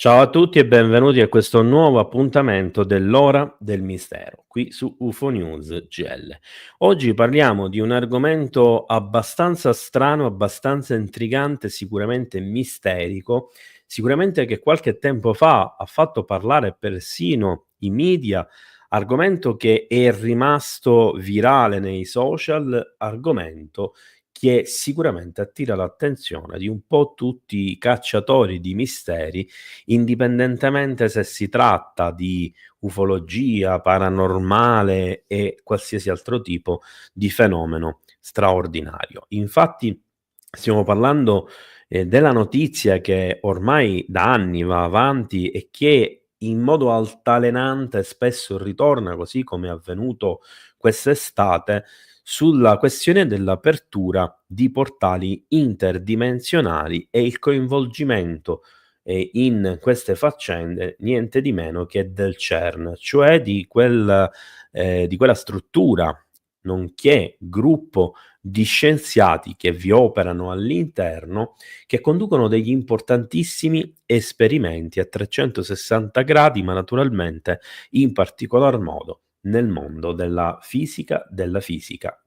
Ciao a tutti e benvenuti a questo nuovo appuntamento dell'Ora del Mistero, qui su UFO News GL. Oggi parliamo di un argomento abbastanza strano, abbastanza intrigante, sicuramente misterico, sicuramente che qualche tempo fa ha fatto parlare persino i media, argomento che è rimasto virale nei social, argomento che sicuramente attira l'attenzione di un po' tutti i cacciatori di misteri, indipendentemente se si tratta di ufologia, paranormale e qualsiasi altro tipo di fenomeno straordinario. Infatti stiamo parlando, della notizia che ormai da anni va avanti e che in modo altalenante spesso ritorna, così come è avvenuto quest'estate, sulla questione dell'apertura di portali interdimensionali e il coinvolgimento in queste faccende niente di meno che del CERN, cioè di quella struttura, nonché gruppo di scienziati che vi operano all'interno, che conducono degli importantissimi esperimenti a 360 gradi, ma naturalmente in particolar modo nel mondo della fisica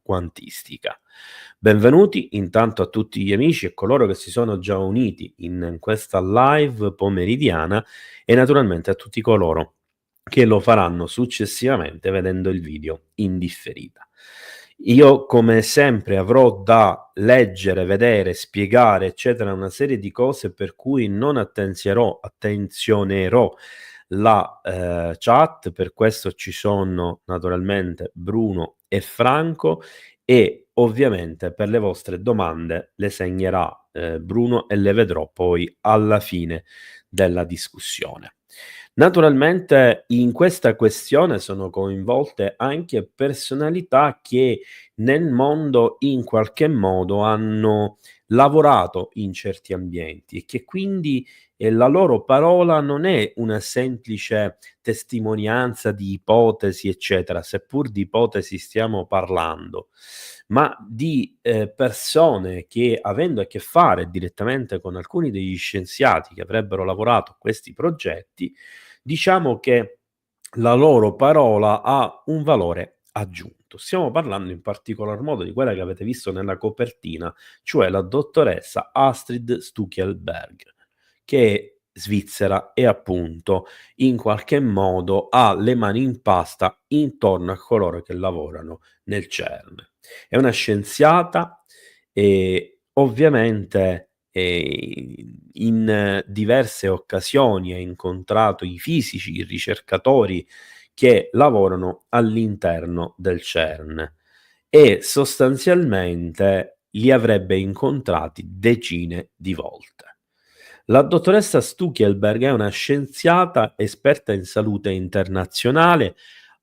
quantistica. Benvenuti intanto a tutti gli amici e coloro che si sono già uniti in questa live pomeridiana e naturalmente a tutti coloro che lo faranno successivamente vedendo il video in differita. Io come sempre avrò da leggere, vedere, spiegare, eccetera, una serie di cose per cui non attenzionerò la chat, per questo ci sono naturalmente Bruno e Franco e ovviamente per le vostre domande le segnerà Bruno e le vedrò poi alla fine della discussione. Naturalmente in questa questione sono coinvolte anche personalità che nel mondo in qualche modo hanno lavorato in certi ambienti e che quindi la loro parola non è una semplice testimonianza di ipotesi, eccetera, seppur di ipotesi stiamo parlando, ma di persone che, avendo a che fare direttamente con alcuni degli scienziati che avrebbero lavorato a questi progetti, diciamo che la loro parola ha un valore aggiunto. Stiamo parlando in particolar modo di quella che avete visto nella copertina, cioè la dottoressa Astrid Stuckelberg, che è svizzera e appunto in qualche modo ha le mani in pasta intorno a coloro che lavorano nel CERN. È una scienziata e ovviamente in diverse occasioni ha incontrato i fisici, i ricercatori che lavorano all'interno del CERN e sostanzialmente li avrebbe incontrati decine di volte. La dottoressa Stuckelberg è una scienziata esperta in salute internazionale,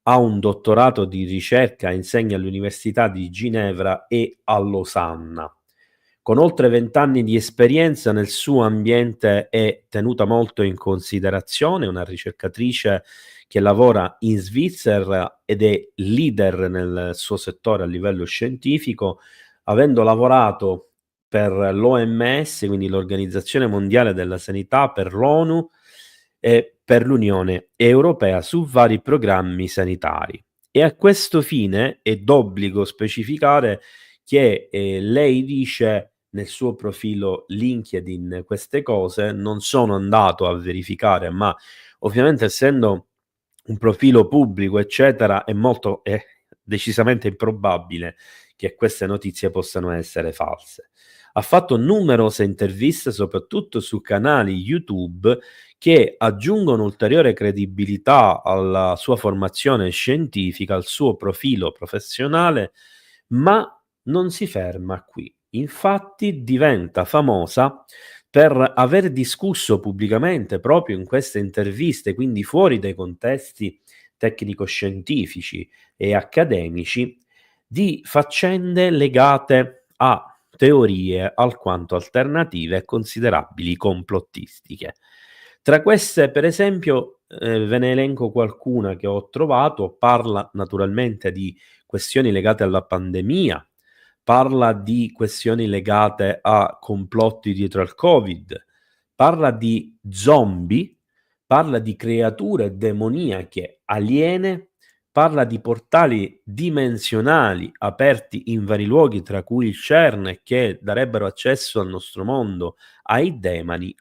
ha un dottorato di ricerca, insegna all'Università di Ginevra e a Losanna. Con oltre 20 anni di esperienza nel suo ambiente è tenuta molto in considerazione, una ricercatrice che lavora in Svizzera ed è leader nel suo settore a livello scientifico, avendo lavorato per l'OMS, quindi l'Organizzazione Mondiale della Sanità, per l'ONU e per l'Unione Europea su vari programmi sanitari. E a questo fine è d'obbligo specificare che lei dice nel suo profilo LinkedIn queste cose, non sono andato a verificare, ma ovviamente essendo un profilo pubblico, eccetera, è decisamente improbabile che queste notizie possano essere false. Ha fatto numerose interviste, soprattutto su canali YouTube, che aggiungono ulteriore credibilità alla sua formazione scientifica, al suo profilo professionale, ma non si ferma qui. Infatti diventa famosa per aver discusso pubblicamente proprio in queste interviste, quindi fuori dai contesti tecnico-scientifici e accademici, di faccende legate a teorie alquanto alternative e considerabili complottistiche. Tra queste, per esempio, ve ne elenco qualcuna che ho trovato, parla naturalmente di questioni legate alla pandemia, parla di questioni legate a complotti dietro al Covid, parla di zombie parla di creature demoniache aliene, parla di portali dimensionali aperti in vari luoghi, tra cui il CERN, che darebbero accesso al nostro mondo ai demoni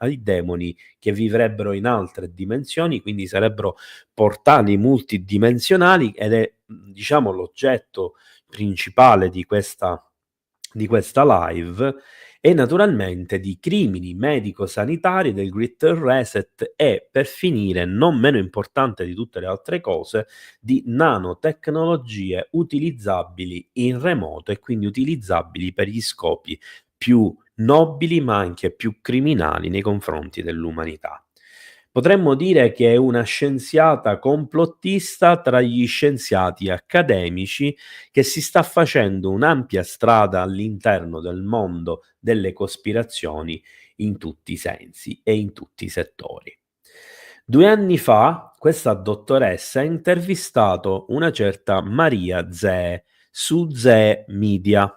che vivrebbero in altre dimensioni, quindi sarebbero portali multidimensionali ed è, diciamo, l'oggetto principale di questa live e naturalmente di crimini medico-sanitari del Great Reset e, per finire, non meno importante di tutte le altre cose, di nanotecnologie utilizzabili in remoto e quindi utilizzabili per gli scopi più nobili ma anche più criminali nei confronti dell'umanità. Potremmo dire che è una scienziata complottista tra gli scienziati accademici che si sta facendo un'ampia strada all'interno del mondo delle cospirazioni in tutti i sensi e in tutti i settori. 2 anni fa questa dottoressa ha intervistato una certa Maria Zee su Zee Media.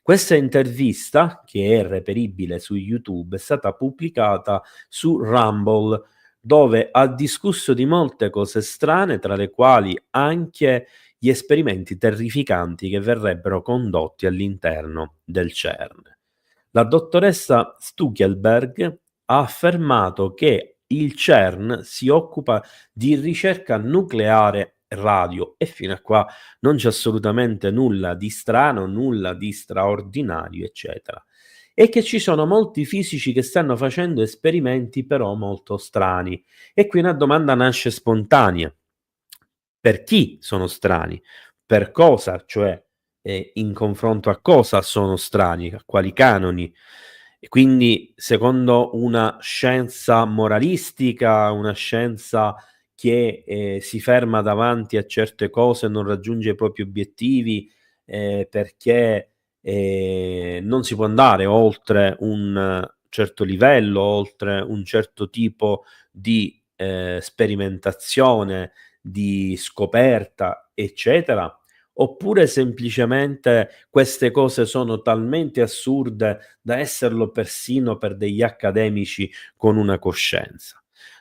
Questa intervista, che è reperibile su YouTube, è stata pubblicata su Rumble, dove ha discusso di molte cose strane, tra le quali anche gli esperimenti terrificanti che verrebbero condotti all'interno del CERN. La dottoressa Stuckelberg ha affermato che il CERN si occupa di ricerca nucleare radio e fino a qua non c'è assolutamente nulla di strano, nulla di straordinario, eccetera. E che ci sono molti fisici che stanno facendo esperimenti però molto strani. E qui una domanda nasce spontanea. Per chi sono strani? Per cosa? Cioè, in confronto a cosa sono strani? A quali canoni? E quindi, secondo una scienza moralistica, una scienza che, si ferma davanti a certe cose e non raggiunge i propri obiettivi, perché, non si può andare oltre un certo livello, oltre un certo tipo di, sperimentazione, di scoperta, eccetera, oppure semplicemente queste cose sono talmente assurde da esserlo persino per degli accademici con una coscienza.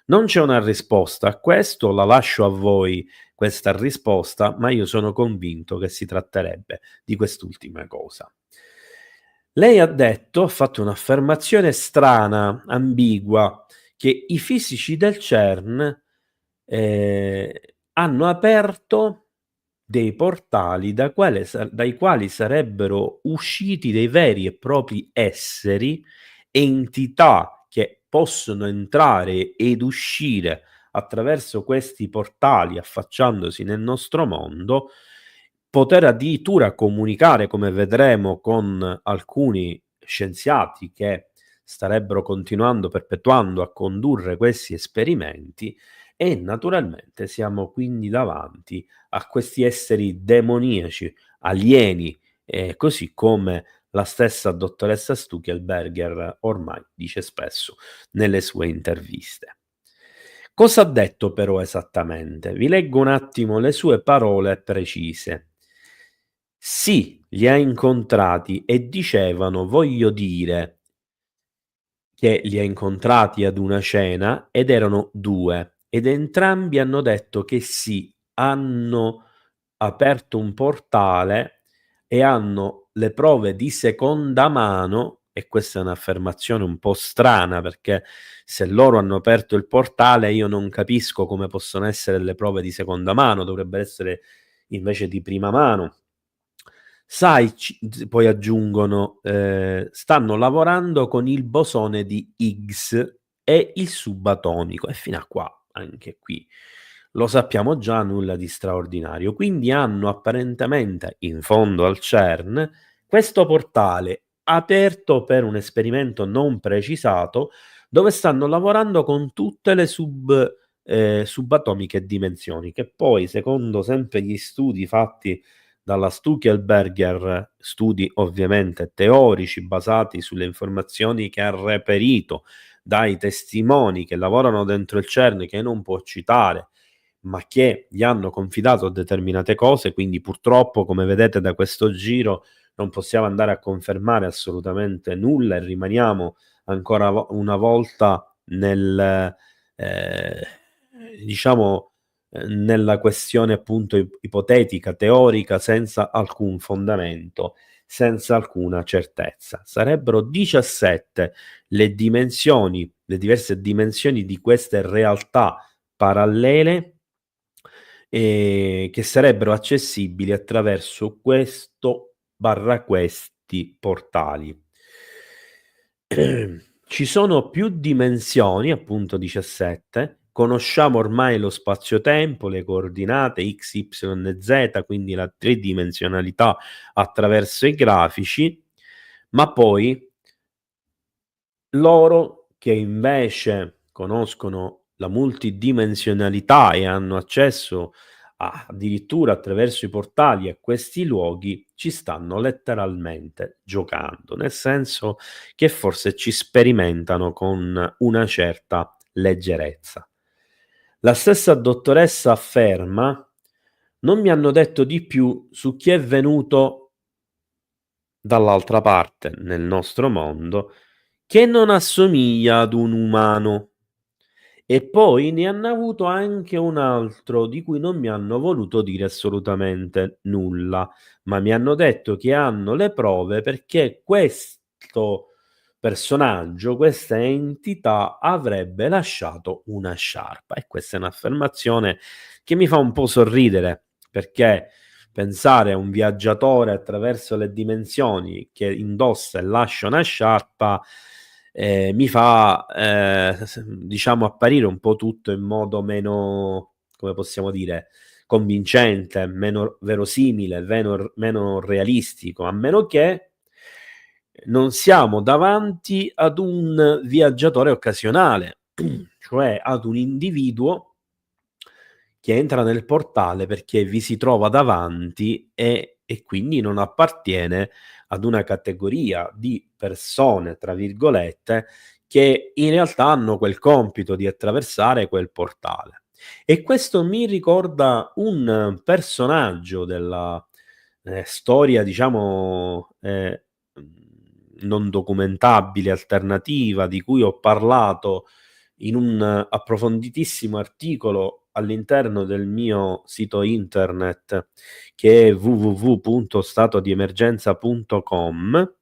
Non c'è una risposta a questo, la lascio a voi questa risposta, ma io sono convinto che si tratterebbe di quest'ultima cosa. Lei ha fatto un'affermazione strana, ambigua, che i fisici del CERN ehm, hanno aperto dei portali dai quali sarebbero usciti dei veri e propri esseri, entità che possono entrare ed uscire attraverso questi portali affacciandosi nel nostro mondo, poter addirittura comunicare, come vedremo, con alcuni scienziati che starebbero continuando, perpetuando a condurre questi esperimenti e naturalmente siamo quindi davanti a questi esseri demoniaci, alieni, così come la stessa dottoressa Stuckelberger ormai dice spesso nelle sue interviste. Cosa ha detto però esattamente? Vi leggo un attimo le sue parole precise. Sì, li ha incontrati e dicevano: "Voglio dire" che li ha incontrati ad una cena ed erano 2 ed entrambi hanno detto che sì, hanno aperto un portale e hanno le prove di seconda mano, e questa è un'affermazione un po' strana perché se loro hanno aperto il portale io non capisco come possono essere le prove di seconda mano, dovrebbe essere invece di prima mano. Sai, poi aggiungono, stanno lavorando con il bosone di Higgs e il subatomico e fino a qua, anche qui lo sappiamo già, nulla di straordinario. Quindi hanno apparentemente, in fondo al CERN, questo portale aperto per un esperimento non precisato, dove stanno lavorando con tutte le subatomiche dimensioni, che poi secondo sempre gli studi fatti dalla Stuckelberger, studi ovviamente teorici basati sulle informazioni che ha reperito dai testimoni che lavorano dentro il CERN, che non può citare, ma che gli hanno confidato determinate cose, quindi purtroppo, come vedete da questo giro, non possiamo andare a confermare assolutamente nulla e rimaniamo ancora una volta diciamo, nella questione appunto ipotetica, teorica, senza alcun fondamento, senza alcuna certezza. Sarebbero 17 le diverse dimensioni di queste realtà parallele, che sarebbero accessibili attraverso questi portali. Ci sono più dimensioni, appunto 17, conosciamo ormai lo spazio-tempo, le coordinate x, y e z, quindi la tridimensionalità attraverso i grafici, ma poi loro che invece conoscono la multidimensionalità e hanno accesso addirittura attraverso i portali a questi luoghi, ci stanno letteralmente giocando, nel senso che forse ci sperimentano con una certa leggerezza. La stessa dottoressa afferma: non mi hanno detto di più su chi è venuto dall'altra parte, nel nostro mondo, che non assomiglia ad un umano. E poi ne hanno avuto anche un altro di cui non mi hanno voluto dire assolutamente nulla, ma mi hanno detto che hanno le prove perché questo personaggio, questa entità avrebbe lasciato una sciarpa. E questa è un'affermazione che mi fa un po' sorridere, perché pensare a un viaggiatore attraverso le dimensioni che indossa e lascia una sciarpa, mi fa, diciamo, apparire un po' tutto in modo meno, come possiamo dire, convincente, meno verosimile, meno realistico, a meno che non siamo davanti ad un viaggiatore occasionale, cioè ad un individuo che entra nel portale perché vi si trova davanti e quindi non appartiene ad una categoria di persone, tra virgolette, che in realtà hanno quel compito di attraversare quel portale. E questo mi ricorda un personaggio della storia, diciamo, non documentabile, alternativa, di cui ho parlato in un approfonditissimo articolo all'interno del mio sito internet, che è www.statodiemergenza.com,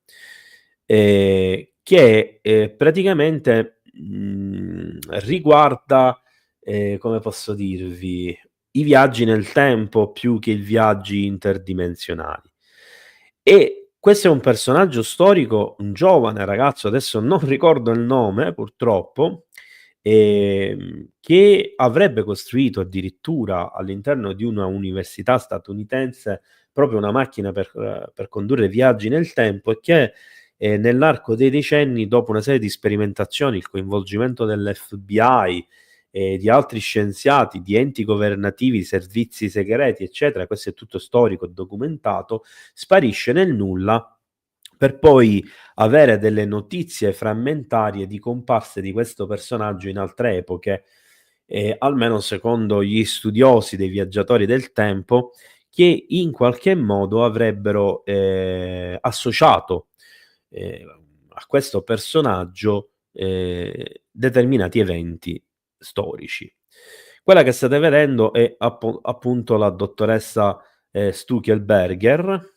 che praticamente riguarda, come posso dirvi, i viaggi nel tempo più che i viaggi interdimensionali. E questo è un personaggio storico, un giovane ragazzo, adesso non ricordo il nome purtroppo, che avrebbe costruito addirittura all'interno di una università statunitense proprio una macchina per condurre viaggi nel tempo, e che nell'arco dei decenni, dopo una serie di sperimentazioni, il coinvolgimento dell'FBI e di altri scienziati, di enti governativi, servizi segreti, eccetera, questo è tutto storico e documentato, sparisce nel nulla per poi avere delle notizie frammentarie di comparse di questo personaggio in altre epoche, almeno secondo gli studiosi dei viaggiatori del tempo, che in qualche modo avrebbero associato a questo personaggio determinati eventi storici. Quella che state vedendo è appunto la dottoressa Stuckelberger.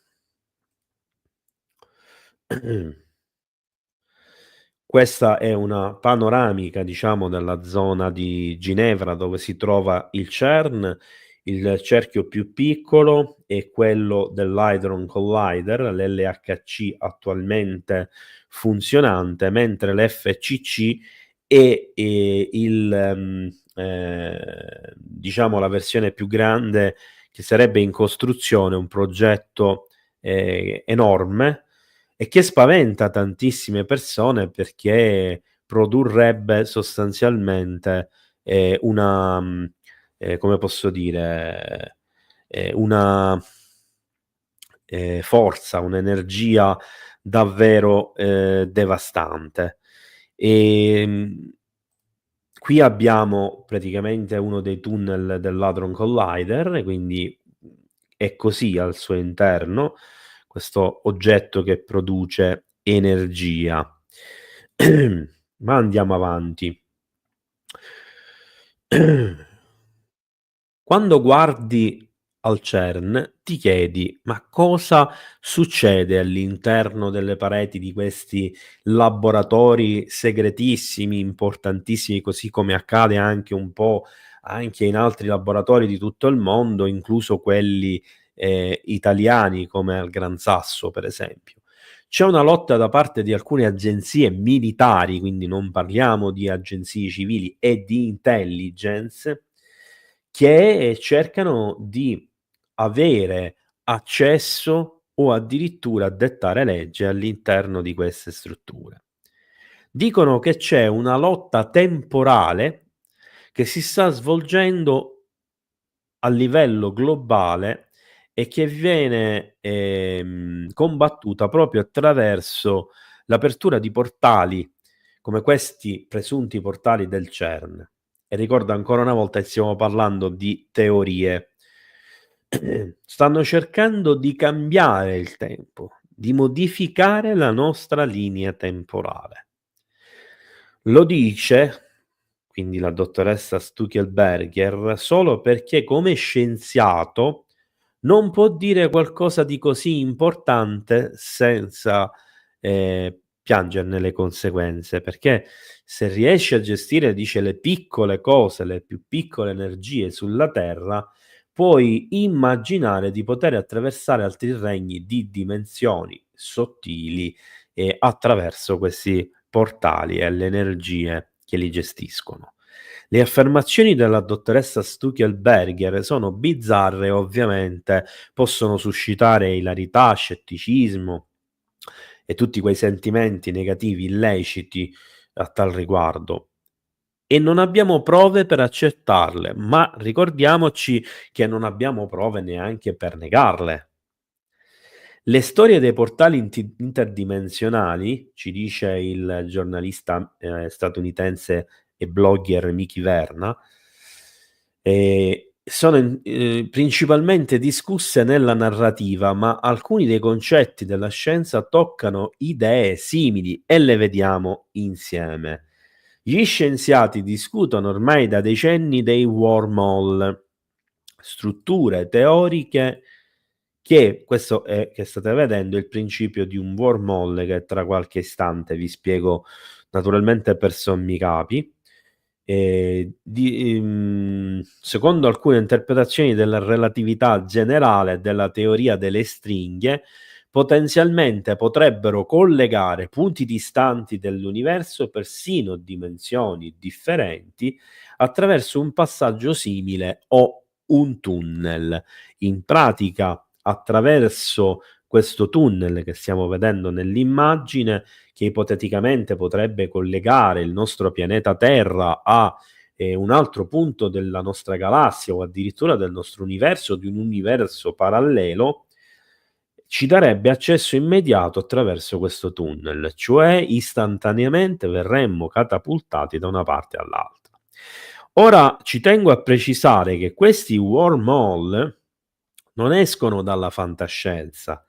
Questa è una panoramica, diciamo, della zona di Ginevra dove si trova il CERN. Il cerchio più piccolo è quello dell'Hadron Collider, l'LHC attualmente funzionante, mentre l'FCC è, diciamo, la versione più grande che sarebbe in costruzione, un progetto enorme e che spaventa tantissime persone perché produrrebbe sostanzialmente una, come posso dire, una forza, un'energia davvero devastante. Ehm, Qui abbiamo praticamente uno dei tunnel dell'Hadron Collider, quindi è così al suo interno, questo oggetto che produce energia. Ma andiamo avanti. Quando guardi al CERN ti chiedi: ma cosa succede all'interno delle pareti di questi laboratori segretissimi, importantissimi, così come accade anche un po' anche in altri laboratori di tutto il mondo, incluso quelli, italiani come al Gran Sasso, per esempio. C'è una lotta da parte di alcune agenzie militari, quindi non parliamo di agenzie civili e di intelligence, che cercano di avere accesso o addirittura dettare legge all'interno di queste strutture. Dicono che c'è una lotta temporale che si sta svolgendo a livello globale e che viene, combattuta proprio attraverso l'apertura di portali come questi presunti portali del CERN. E ricordo ancora una volta che stiamo parlando di teorie. Stanno cercando di cambiare il tempo, di modificare la nostra linea temporale. Lo dice, quindi la dottoressa Stuckelberger, solo perché come scienziato non può dire qualcosa di così importante senza, piangerne le conseguenze, perché se riesci a gestire, dice, le piccole cose, le più piccole energie sulla Terra, puoi immaginare di poter attraversare altri regni di dimensioni sottili, attraverso questi portali e le energie che li gestiscono. Le affermazioni della dottoressa Stuckelberger sono bizzarre, ovviamente, possono suscitare ilarità, scetticismo e tutti quei sentimenti negativi illeciti a tal riguardo. E non abbiamo prove per accettarle, ma ricordiamoci che non abbiamo prove neanche per negarle. Le storie dei portali interdimensionali, ci dice il giornalista, statunitense e blogger Mickey Verna, sono principalmente discusse nella narrativa, ma alcuni dei concetti della scienza toccano idee simili e le vediamo insieme. Gli scienziati discutono ormai da decenni dei wormhole, strutture teoriche che questo è che state vedendo è il principio di un wormhole che tra qualche istante vi spiego naturalmente per sommi capi. Secondo alcune interpretazioni della relatività generale e della teoria delle stringhe, potenzialmente potrebbero collegare punti distanti dell'universo, persino dimensioni differenti, attraverso un passaggio simile o un tunnel. In pratica, attraverso questo tunnel che stiamo vedendo nell'immagine, che ipoteticamente potrebbe collegare il nostro pianeta Terra a un altro punto della nostra galassia o addirittura del nostro universo, di un universo parallelo, ci darebbe accesso immediato attraverso questo tunnel, cioè istantaneamente verremmo catapultati da una parte all'altra. Ora ci tengo a precisare che questi wormhole non escono dalla fantascienza.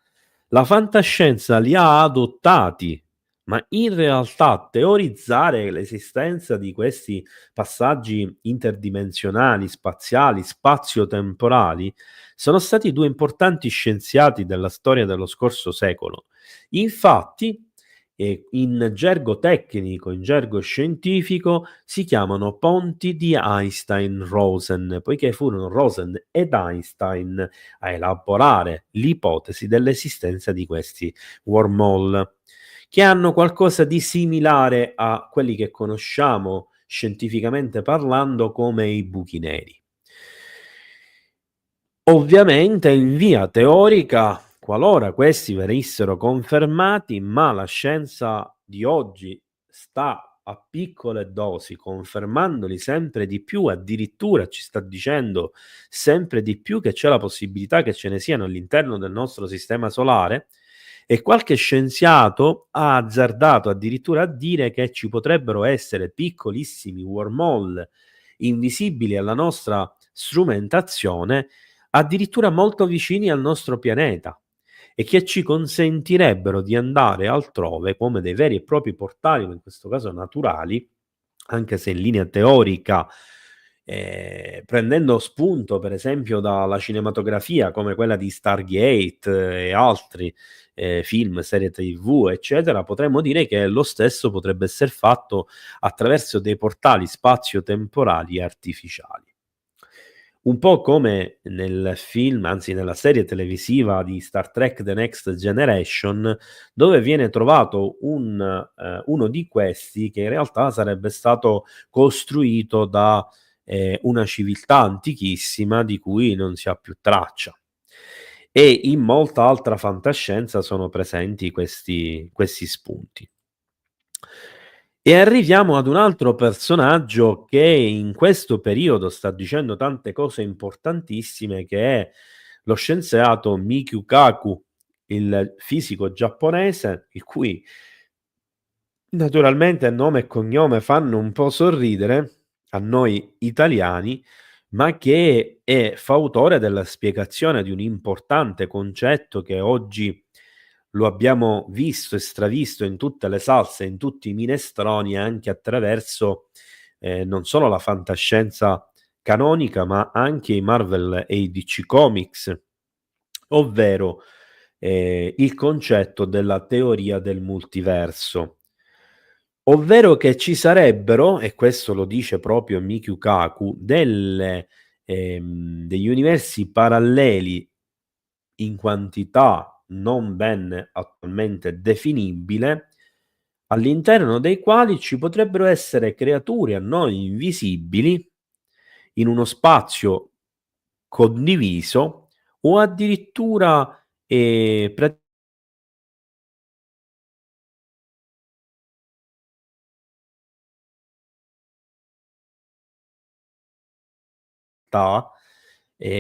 La fantascienza li ha adottati, ma in realtà teorizzare l'esistenza di questi passaggi interdimensionali, spaziali, spazio-temporali, sono stati due importanti scienziati della storia dello scorso secolo. Infatti, in gergo tecnico, in gergo scientifico, si chiamano ponti di Einstein-Rosen, poiché furono Rosen ed Einstein a elaborare l'ipotesi dell'esistenza di questi wormhole, che hanno qualcosa di similare a quelli che conosciamo scientificamente parlando come i buchi neri. Ovviamente in via teorica, qualora questi venissero confermati, ma la scienza di oggi sta a piccole dosi confermandoli sempre di più, addirittura ci sta dicendo sempre di più che c'è la possibilità che ce ne siano all'interno del nostro sistema solare, e qualche scienziato ha azzardato addirittura a dire che ci potrebbero essere piccolissimi wormhole invisibili alla nostra strumentazione, addirittura molto vicini al nostro pianeta, e che ci consentirebbero di andare altrove come dei veri e propri portali, ma in questo caso naturali, anche se in linea teorica prendendo spunto per esempio dalla cinematografia come quella di Stargate e altri film, serie TV, eccetera, potremmo dire che lo stesso potrebbe esser fatto attraverso dei portali spazio-temporali artificiali. Un po' come nel film, anzi nella serie televisiva di Star Trek The Next Generation, dove viene trovato uno di questi che in realtà sarebbe stato costruito da una civiltà antichissima di cui non si ha più traccia. E in molta altra fantascienza sono presenti questi spunti. E arriviamo ad un altro personaggio che in questo periodo sta dicendo tante cose importantissime, che è lo scienziato Mikio Kaku, il fisico giapponese, il cui naturalmente nome e cognome fanno un po' sorridere a noi italiani, ma che è fautore della spiegazione di un importante concetto che oggi lo abbiamo visto e stravisto in tutte le salse, in tutti i minestroni, anche attraverso non solo la fantascienza canonica, ma anche i Marvel e i DC Comics, ovvero il concetto della teoria del multiverso. Ovvero che ci sarebbero, e questo lo dice proprio Mikio Kaku, degli universi paralleli in quantità non ben attualmente definibile, all'interno dei quali ci potrebbero essere creature a noi invisibili in uno spazio condiviso o addirittura praticamente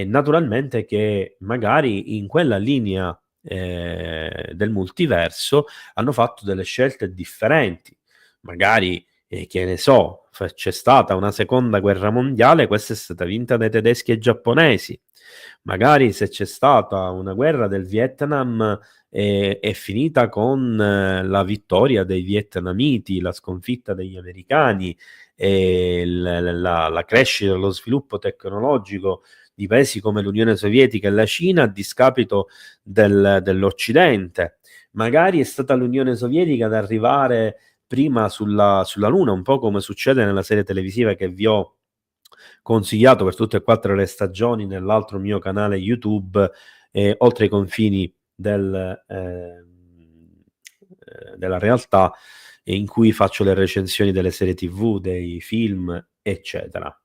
naturalmente che magari in quella linea, del multiverso hanno fatto delle scelte differenti. Magari, che ne so, c'è stata una seconda guerra mondiale, questa è stata vinta dai tedeschi e giapponesi. Magari se c'è stata una guerra del Vietnam, è finita con la vittoria dei vietnamiti, la sconfitta degli americani e la crescita e lo sviluppo tecnologico di paesi come l'Unione Sovietica e la Cina a discapito dell'Occidente. Magari è stata l'Unione Sovietica ad arrivare prima sulla Luna, un po' come succede nella serie televisiva che vi ho consigliato per tutte e 4 le stagioni nell'altro mio canale YouTube, Oltre i confini della realtà, in cui faccio le recensioni delle serie TV, dei film, eccetera.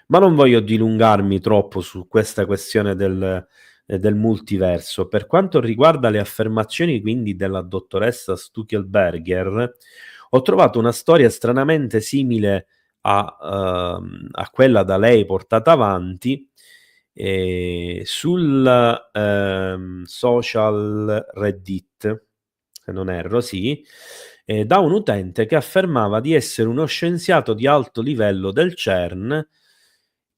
Ma non voglio dilungarmi troppo su questa questione del multiverso. Per quanto riguarda le affermazioni quindi della dottoressa Stuckelberger, ho trovato una storia stranamente simile a quella da lei portata avanti sul social Reddit, se non erro, sì, da un utente che affermava di essere uno scienziato di alto livello del CERN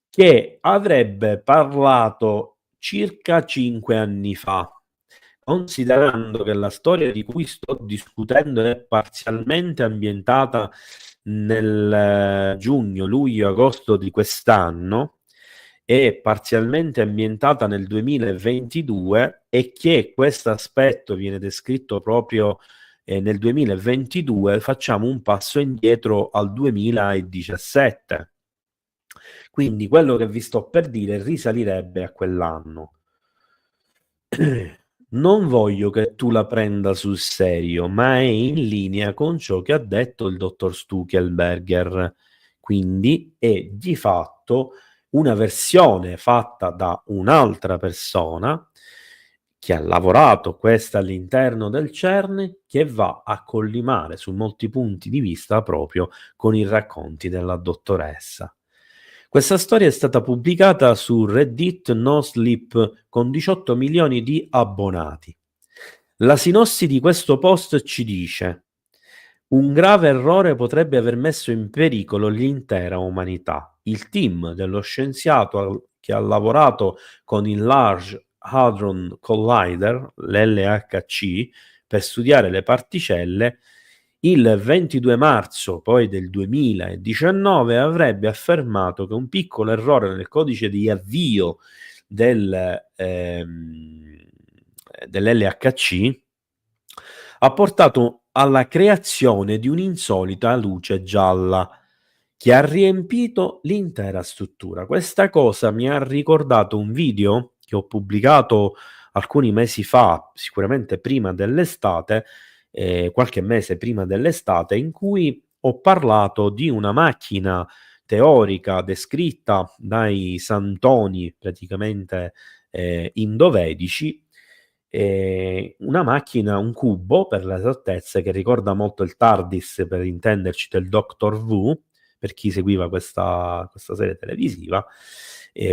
che avrebbe parlato circa 5 anni fa. Considerando che la storia di cui sto discutendo è parzialmente ambientata nel giugno, luglio, agosto di quest'anno, è parzialmente ambientata nel 2022 e che questo aspetto viene descritto proprio nel 2022, facciamo un passo indietro al 2017. Quindi quello che vi sto per dire risalirebbe a quell'anno. Non voglio che tu la prenda sul serio, ma è in linea con ciò che ha detto il dottor Stuckelberger. Quindi è di fatto una versione fatta da un'altra persona che ha lavorato questa all'interno del CERN, che va a collimare su molti punti di vista proprio con i racconti della dottoressa. Questa storia è stata pubblicata su Reddit No Sleep con 18 milioni di abbonati. La sinossi di questo post ci dice: un grave errore potrebbe aver messo in pericolo l'intera umanità. Il team dello scienziato che ha lavorato con il Large Hadron Collider, l'LHC, per studiare le particelle, Il 22 marzo poi del 2019 avrebbe affermato che un piccolo errore nel codice di avvio dell'LHC ha portato alla creazione di un'insolita luce gialla che ha riempito l'intera struttura. Questa cosa mi ha ricordato un video che ho pubblicato alcuni mesi fa, sicuramente prima dell'estate, qualche mese prima dell'estate, in cui ho parlato di una macchina teorica descritta dai santoni praticamente indovedici, una macchina, un cubo per l'esattezza, che ricorda molto il TARDIS, per intenderci, del Doctor Who, per chi seguiva questa serie televisiva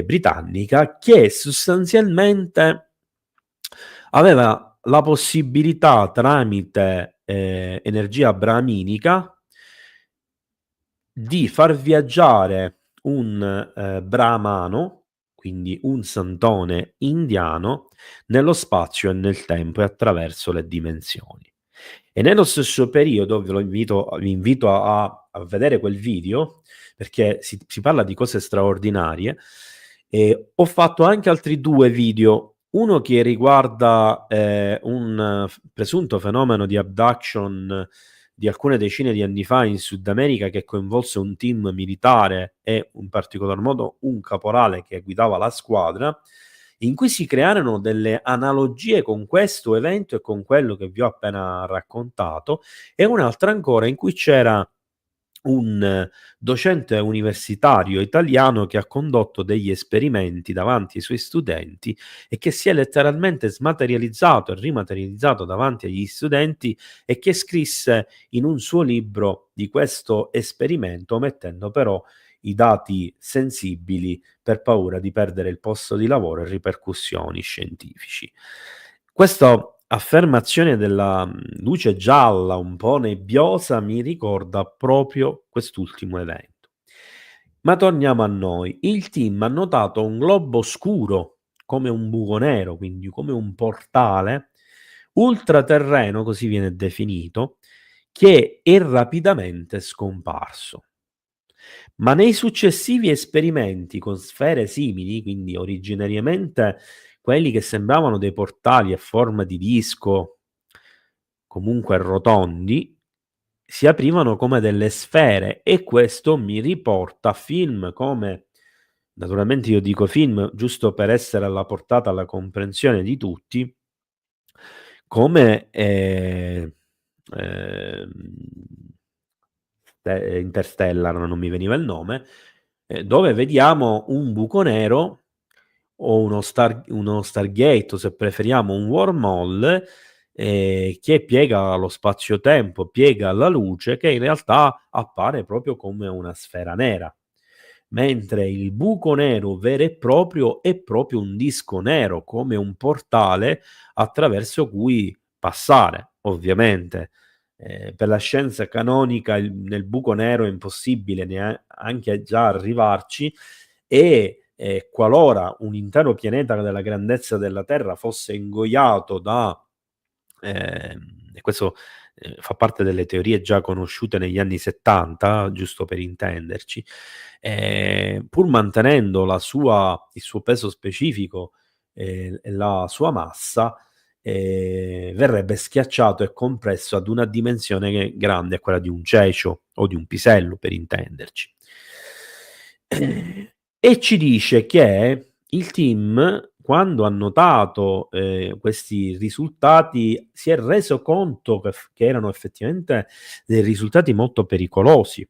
britannica, che sostanzialmente aveva la possibilità, tramite energia brahminica, di far viaggiare un brahmano, quindi un santone indiano, nello spazio e nel tempo e attraverso le dimensioni. E nello stesso periodo, vi invito a vedere quel video, perché si parla di cose straordinarie. Ho fatto anche altri 2 video, uno che riguarda un presunto fenomeno di abduction di alcune decine di anni fa in Sud America, che coinvolse un team militare e in particolar modo un caporale che guidava la squadra, in cui si crearono delle analogie con questo evento e con quello che vi ho appena raccontato, e un'altra ancora in cui c'era un docente universitario italiano che ha condotto degli esperimenti davanti ai suoi studenti e che si è letteralmente smaterializzato e rimaterializzato davanti agli studenti, e che scrisse in un suo libro di questo esperimento, omettendo però i dati sensibili per paura di perdere il posto di lavoro e ripercussioni scientifici. Questa affermazione della luce gialla un po' nebbiosa mi ricorda proprio quest'ultimo evento. Ma torniamo a noi. Il team ha notato un globo scuro, come un buco nero, quindi come un portale ultraterreno, così viene definito, che è rapidamente scomparso. Ma nei successivi esperimenti con sfere simili, quindi originariamente quelli che sembravano dei portali a forma di disco, comunque rotondi, si aprivano come delle sfere, e questo mi riporta a film come, naturalmente io dico film giusto per essere alla portata, alla comprensione di tutti, come ehm, Interstellar, non mi veniva il nome, dove vediamo un buco nero o uno Stargate, o se preferiamo un wormhole, che piega lo spazio-tempo, piega la luce, che in realtà appare proprio come una sfera nera, mentre il buco nero vero e proprio è proprio un disco nero, come un portale attraverso cui passare. Ovviamente per la scienza canonica nel buco nero è impossibile neanche già arrivarci, e qualora un intero pianeta della grandezza della Terra fosse ingoiato e questo fa parte delle teorie già conosciute negli anni '70, giusto per intenderci, pur mantenendo il suo peso specifico e la sua massa, verrebbe schiacciato e compresso ad una dimensione che è grande a quella di un cecio o di un pisello, per intenderci. E ci dice che il team, quando ha notato questi risultati, si è reso conto che erano effettivamente dei risultati molto pericolosi.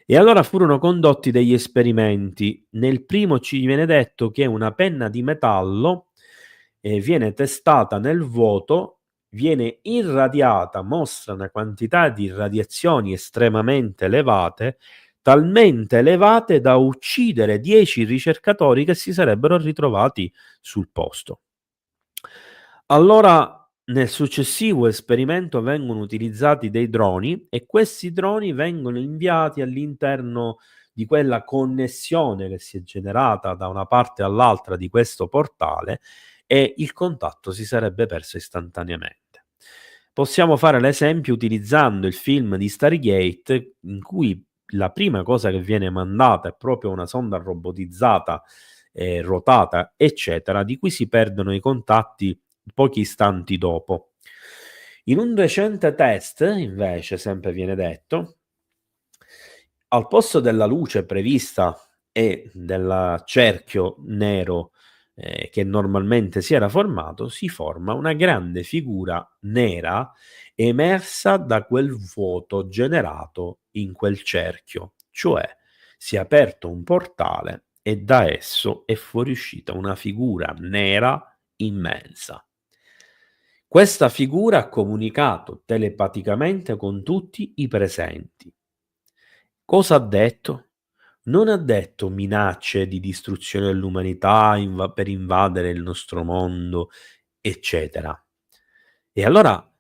E allora furono condotti degli esperimenti. Nel primo ci viene detto che una penna di metallo viene testata nel vuoto, viene irradiata, mostra una quantità di radiazioni estremamente elevate, talmente elevate da uccidere 10 ricercatori che si sarebbero ritrovati sul posto. Allora, nel successivo esperimento vengono utilizzati dei droni, e questi droni vengono inviati all'interno di quella connessione che si è generata da una parte all'altra di questo portale, e il contatto si sarebbe perso istantaneamente. Possiamo fare l'esempio utilizzando il film di Stargate, in cui la prima cosa che viene mandata è proprio una sonda robotizzata, rotata, eccetera, di cui si perdono i contatti pochi istanti dopo. In un recente test, invece, sempre viene detto, al posto della luce prevista e del cerchio nero che normalmente si era formato, si forma una grande figura nera emersa da quel vuoto generato in quel cerchio, cioè si è aperto un portale e da esso è fuoriuscita una figura nera immensa. Questa figura ha comunicato telepaticamente con tutti i presenti. Cosa ha detto? Non ha detto minacce di distruzione dell'umanità per invadere il nostro mondo, eccetera. E allora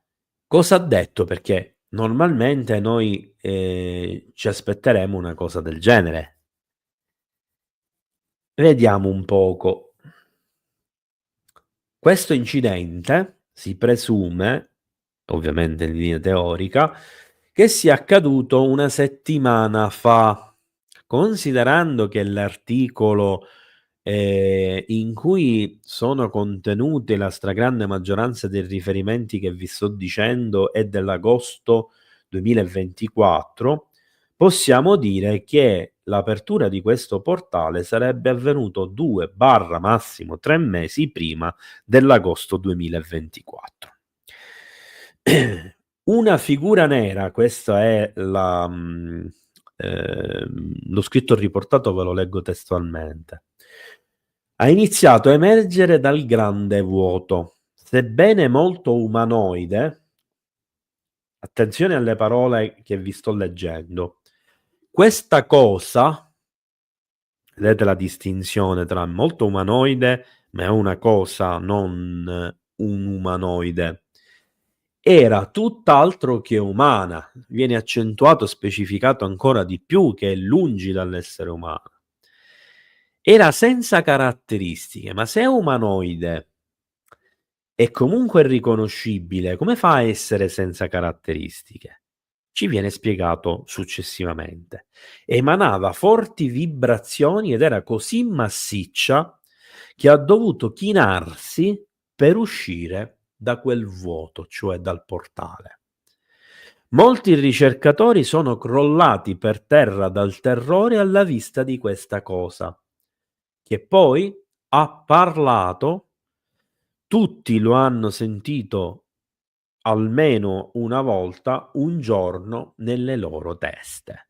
cosa ha detto? Perché normalmente noi ci aspetteremo una cosa del genere. Vediamo un poco. Questo incidente si presume, ovviamente in linea teorica, che sia accaduto una settimana fa. Considerando che l'articolo in cui sono contenute la stragrande maggioranza dei riferimenti che vi sto dicendo è dell'agosto 2024, possiamo dire che l'apertura di questo portale sarebbe avvenuto 2 barra massimo 3 mesi prima dell'agosto 2024. Una figura nera, questa è lo scritto riportato, ve lo leggo testualmente. Ha iniziato a emergere dal grande vuoto, sebbene molto umanoide. Attenzione alle parole che vi sto leggendo. Questa cosa, vedete la distinzione tra molto umanoide, ma è una cosa, non un umanoide. Era tutt'altro che umana, viene accentuato, specificato ancora di più che è lungi dall'essere umana. Era senza caratteristiche, ma se è umanoide e comunque riconoscibile, come fa a essere senza caratteristiche? Ci viene spiegato successivamente. Emanava forti vibrazioni ed era così massiccia che ha dovuto chinarsi per uscire da quel vuoto, cioè dal portale. Molti ricercatori sono crollati per terra dal terrore alla vista di questa cosa, che poi ha parlato, tutti lo hanno sentito almeno una volta un giorno nelle loro teste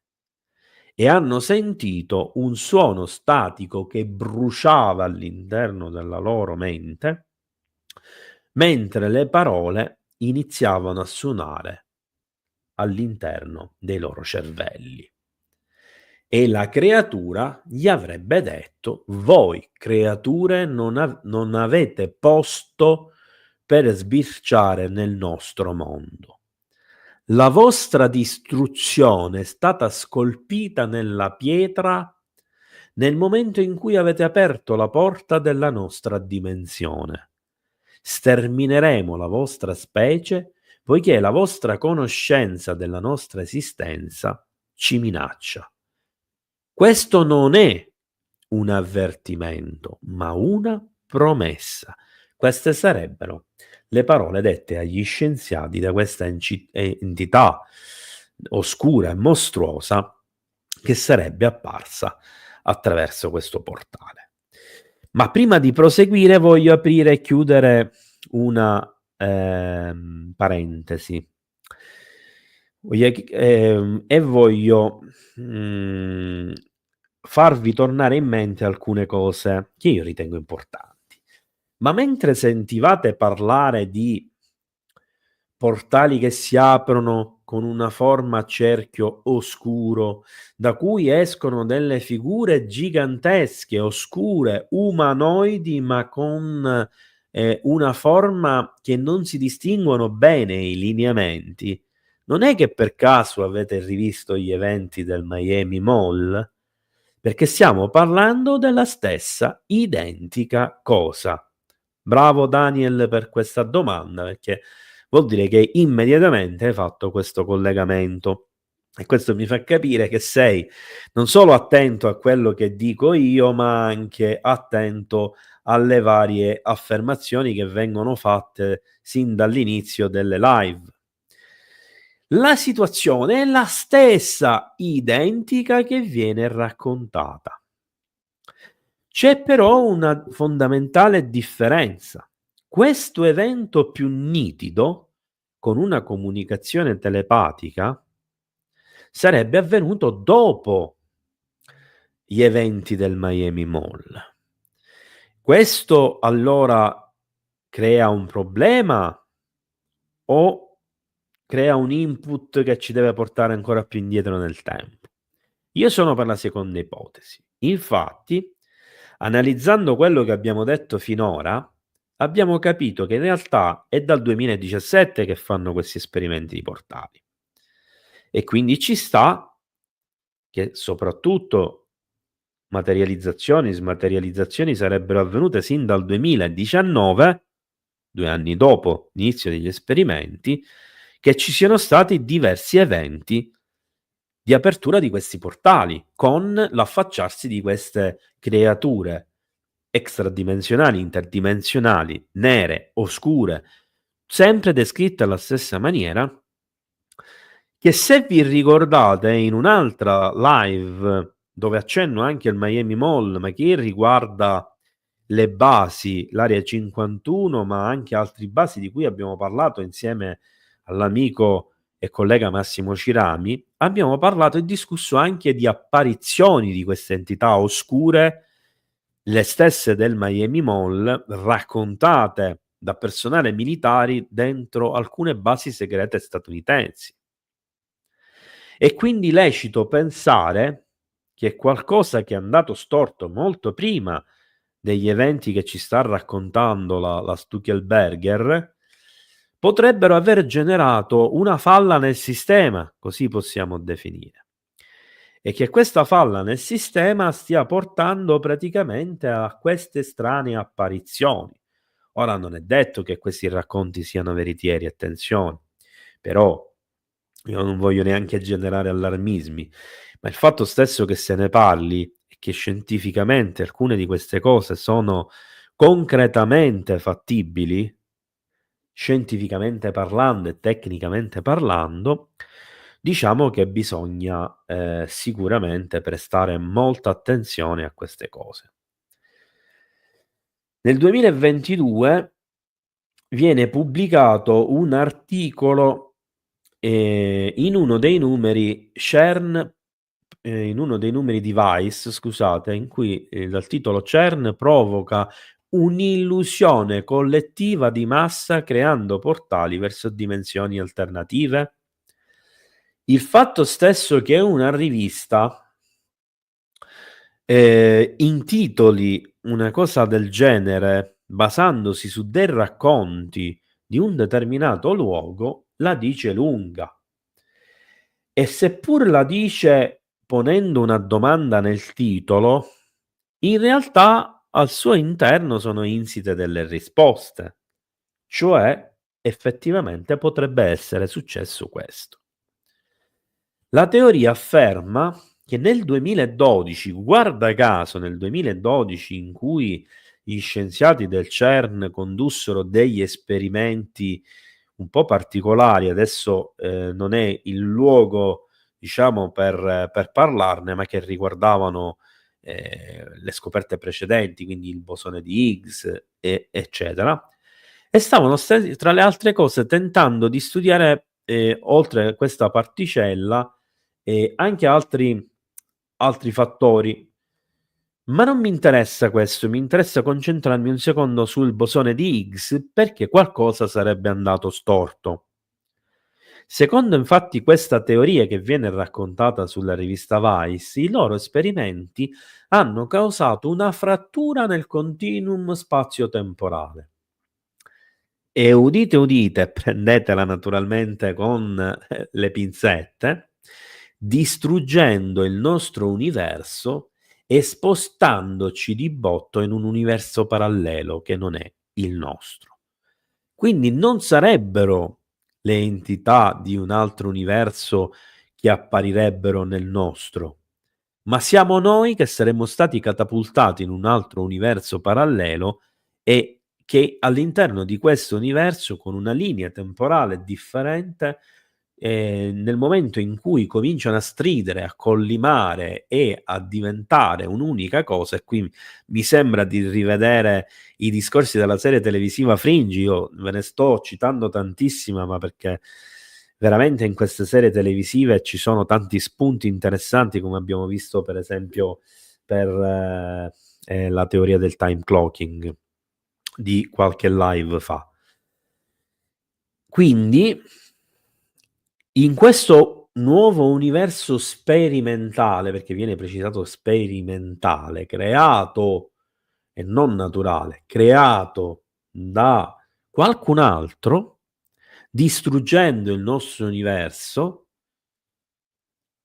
e hanno sentito un suono statico che bruciava all'interno della loro mente mentre le parole iniziavano a suonare all'interno dei loro cervelli. E la creatura gli avrebbe detto: voi creature non avete posto per sbirciare nel nostro mondo. La vostra distruzione è stata scolpita nella pietra nel momento in cui avete aperto la porta della nostra dimensione. Stermineremo la vostra specie poiché la vostra conoscenza della nostra esistenza ci minaccia. Questo non è un avvertimento, ma una promessa. Queste sarebbero le parole dette agli scienziati da questa entità oscura e mostruosa che sarebbe apparsa attraverso questo portale. Ma prima di proseguire voglio aprire e chiudere una parentesi. E voglio farvi tornare in mente alcune cose che io ritengo importanti. Ma mentre sentivate parlare di portali che si aprono con una forma a cerchio oscuro, da cui escono delle figure gigantesche, oscure, umanoidi, ma con una forma che non si distinguono bene i lineamenti, non è che per caso avete rivisto gli eventi del Miami Mall? Perché stiamo parlando della stessa identica cosa. Bravo Daniel per questa domanda, perché vuol dire che immediatamente hai fatto questo collegamento. E questo mi fa capire che sei non solo attento a quello che dico io, ma anche attento alle varie affermazioni che vengono fatte sin dall'inizio delle live. La situazione è la stessa, identica che viene raccontata. C'è però una fondamentale differenza. Questo evento più nitido, con una comunicazione telepatica, sarebbe avvenuto dopo gli eventi del Miami Mall. Questo allora crea un problema o crea un input che ci deve portare ancora più indietro nel tempo? Io sono per la seconda ipotesi. Infatti, analizzando quello che abbiamo detto finora, abbiamo capito che in realtà è dal 2017 che fanno questi esperimenti di portali. E quindi ci sta che soprattutto materializzazioni, smaterializzazioni sarebbero avvenute sin dal 2019, 2 anni dopo l'inizio degli esperimenti, che ci siano stati diversi eventi di apertura di questi portali, con l'affacciarsi di queste creature extradimensionali, interdimensionali, nere, oscure, sempre descritte alla stessa maniera, che se vi ricordate in un'altra live dove accenno anche al Miami Mall, ma che riguarda le basi, l'area 51, ma anche altri basi di cui abbiamo parlato insieme all'amico e collega Massimo Cirami, abbiamo parlato e discusso anche di apparizioni di queste entità oscure, le stesse del Miami Mall, raccontate da personale militari dentro alcune basi segrete statunitensi. È quindi lecito pensare che qualcosa che è andato storto molto prima degli eventi che ci sta raccontando la Stuckelberger potrebbero aver generato una falla nel sistema, così possiamo definire, e che questa falla nel sistema stia portando praticamente a queste strane apparizioni. Ora non è detto che questi racconti siano veritieri, attenzione, però io non voglio neanche generare allarmismi, ma il fatto stesso che se ne parli e che scientificamente alcune di queste cose sono concretamente fattibili, scientificamente parlando e tecnicamente parlando, diciamo che bisogna sicuramente prestare molta attenzione a queste cose. Nel 2022 viene pubblicato un articolo in uno dei numeri CERN, in uno dei numeri di Vice, scusate, in cui dal titolo CERN provoca un'illusione collettiva di massa creando portali verso dimensioni alternative. Il fatto stesso che una rivista intitoli una cosa del genere basandosi su dei racconti di un determinato luogo la dice lunga. E seppur la dice ponendo una domanda nel titolo, in realtà al suo interno sono insite delle risposte, cioè effettivamente potrebbe essere successo questo. La teoria afferma che nel 2012, guarda caso nel 2012 in cui gli scienziati del CERN condussero degli esperimenti un po' particolari, adesso non è il luogo diciamo per parlarne, ma che riguardavano le scoperte precedenti, quindi il bosone di Higgs eccetera, e stavano tra le altre cose tentando di studiare oltre questa particella anche altri fattori. Ma non mi interessa questo, mi interessa concentrarmi un secondo sul bosone di Higgs perché qualcosa sarebbe andato storto. Secondo infatti questa teoria che viene raccontata sulla rivista Vice, i loro esperimenti hanno causato una frattura nel continuum spazio-temporale. E udite, udite, prendetela naturalmente con le pinzette, distruggendo il nostro universo e spostandoci di botto in un universo parallelo che non è il nostro. Quindi non sarebbero le entità di un altro universo che apparirebbero nel nostro, ma siamo noi che saremmo stati catapultati in un altro universo parallelo e che all'interno di questo universo, con una linea temporale differente, nel momento in cui cominciano a stridere, a collimare e a diventare un'unica cosa, e qui mi sembra di rivedere i discorsi della serie televisiva Fringe. Io ve ne sto citando tantissima, ma perché veramente in queste serie televisive ci sono tanti spunti interessanti, come abbiamo visto per esempio per la teoria del time clocking di qualche live fa. Quindi in questo nuovo universo sperimentale, perché viene precisato sperimentale, creato e non naturale, creato da qualcun altro, distruggendo il nostro universo,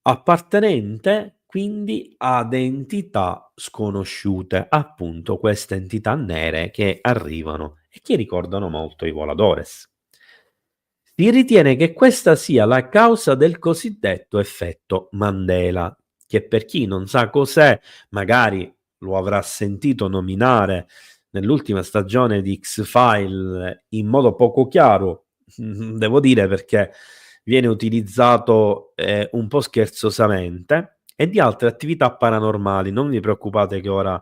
appartenente quindi ad entità sconosciute, appunto queste entità nere che arrivano e che ricordano molto i Voladores. Si ritiene che questa sia la causa del cosiddetto effetto Mandela, che per chi non sa cos'è, magari lo avrà sentito nominare nell'ultima stagione di X-File in modo poco chiaro, devo dire, perché viene utilizzato un po' scherzosamente, e di altre attività paranormali. Non vi preoccupate che ora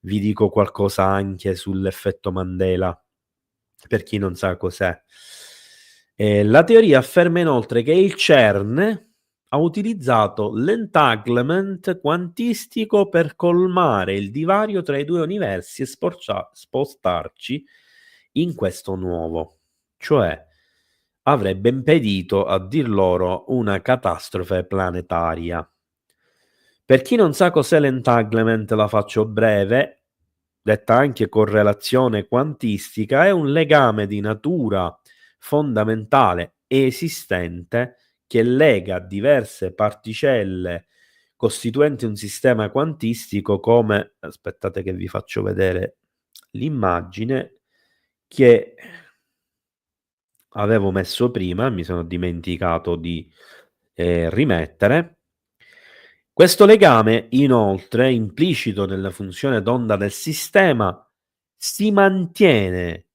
vi dico qualcosa anche sull'effetto Mandela, per chi non sa cos'è. La teoria afferma inoltre che il CERN ha utilizzato l'entanglement quantistico per colmare il divario tra i due universi e spostarci in questo nuovo, cioè avrebbe impedito, a dir loro, una catastrofe planetaria. Per chi non sa cos'è l'entanglement, la faccio breve, detta anche correlazione quantistica, è un legame di natura fondamentale e esistente che lega diverse particelle costituenti un sistema quantistico come, aspettate che vi faccio vedere l'immagine che avevo messo prima, mi sono dimenticato di rimettere. Questo legame, inoltre, implicito nella funzione d'onda del sistema, si mantiene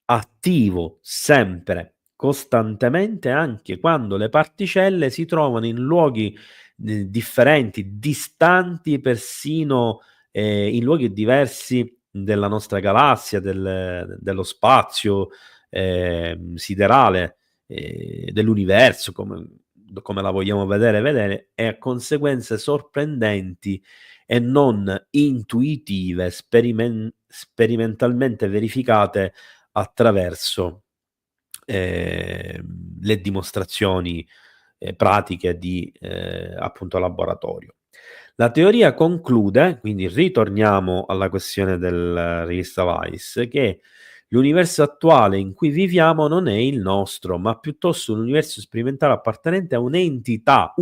attivo sempre, costantemente, anche quando le particelle si trovano in luoghi differenti, distanti persino in luoghi diversi della nostra galassia, dello spazio siderale, dell'universo, come la vogliamo vedere, e a conseguenze sorprendenti e non intuitive, sperimentalmente verificate attraverso le dimostrazioni pratiche di appunto laboratorio. La teoria conclude, quindi ritorniamo alla questione del rivista Vice, che l'universo attuale in cui viviamo non è il nostro, ma piuttosto un universo sperimentale appartenente a un'entità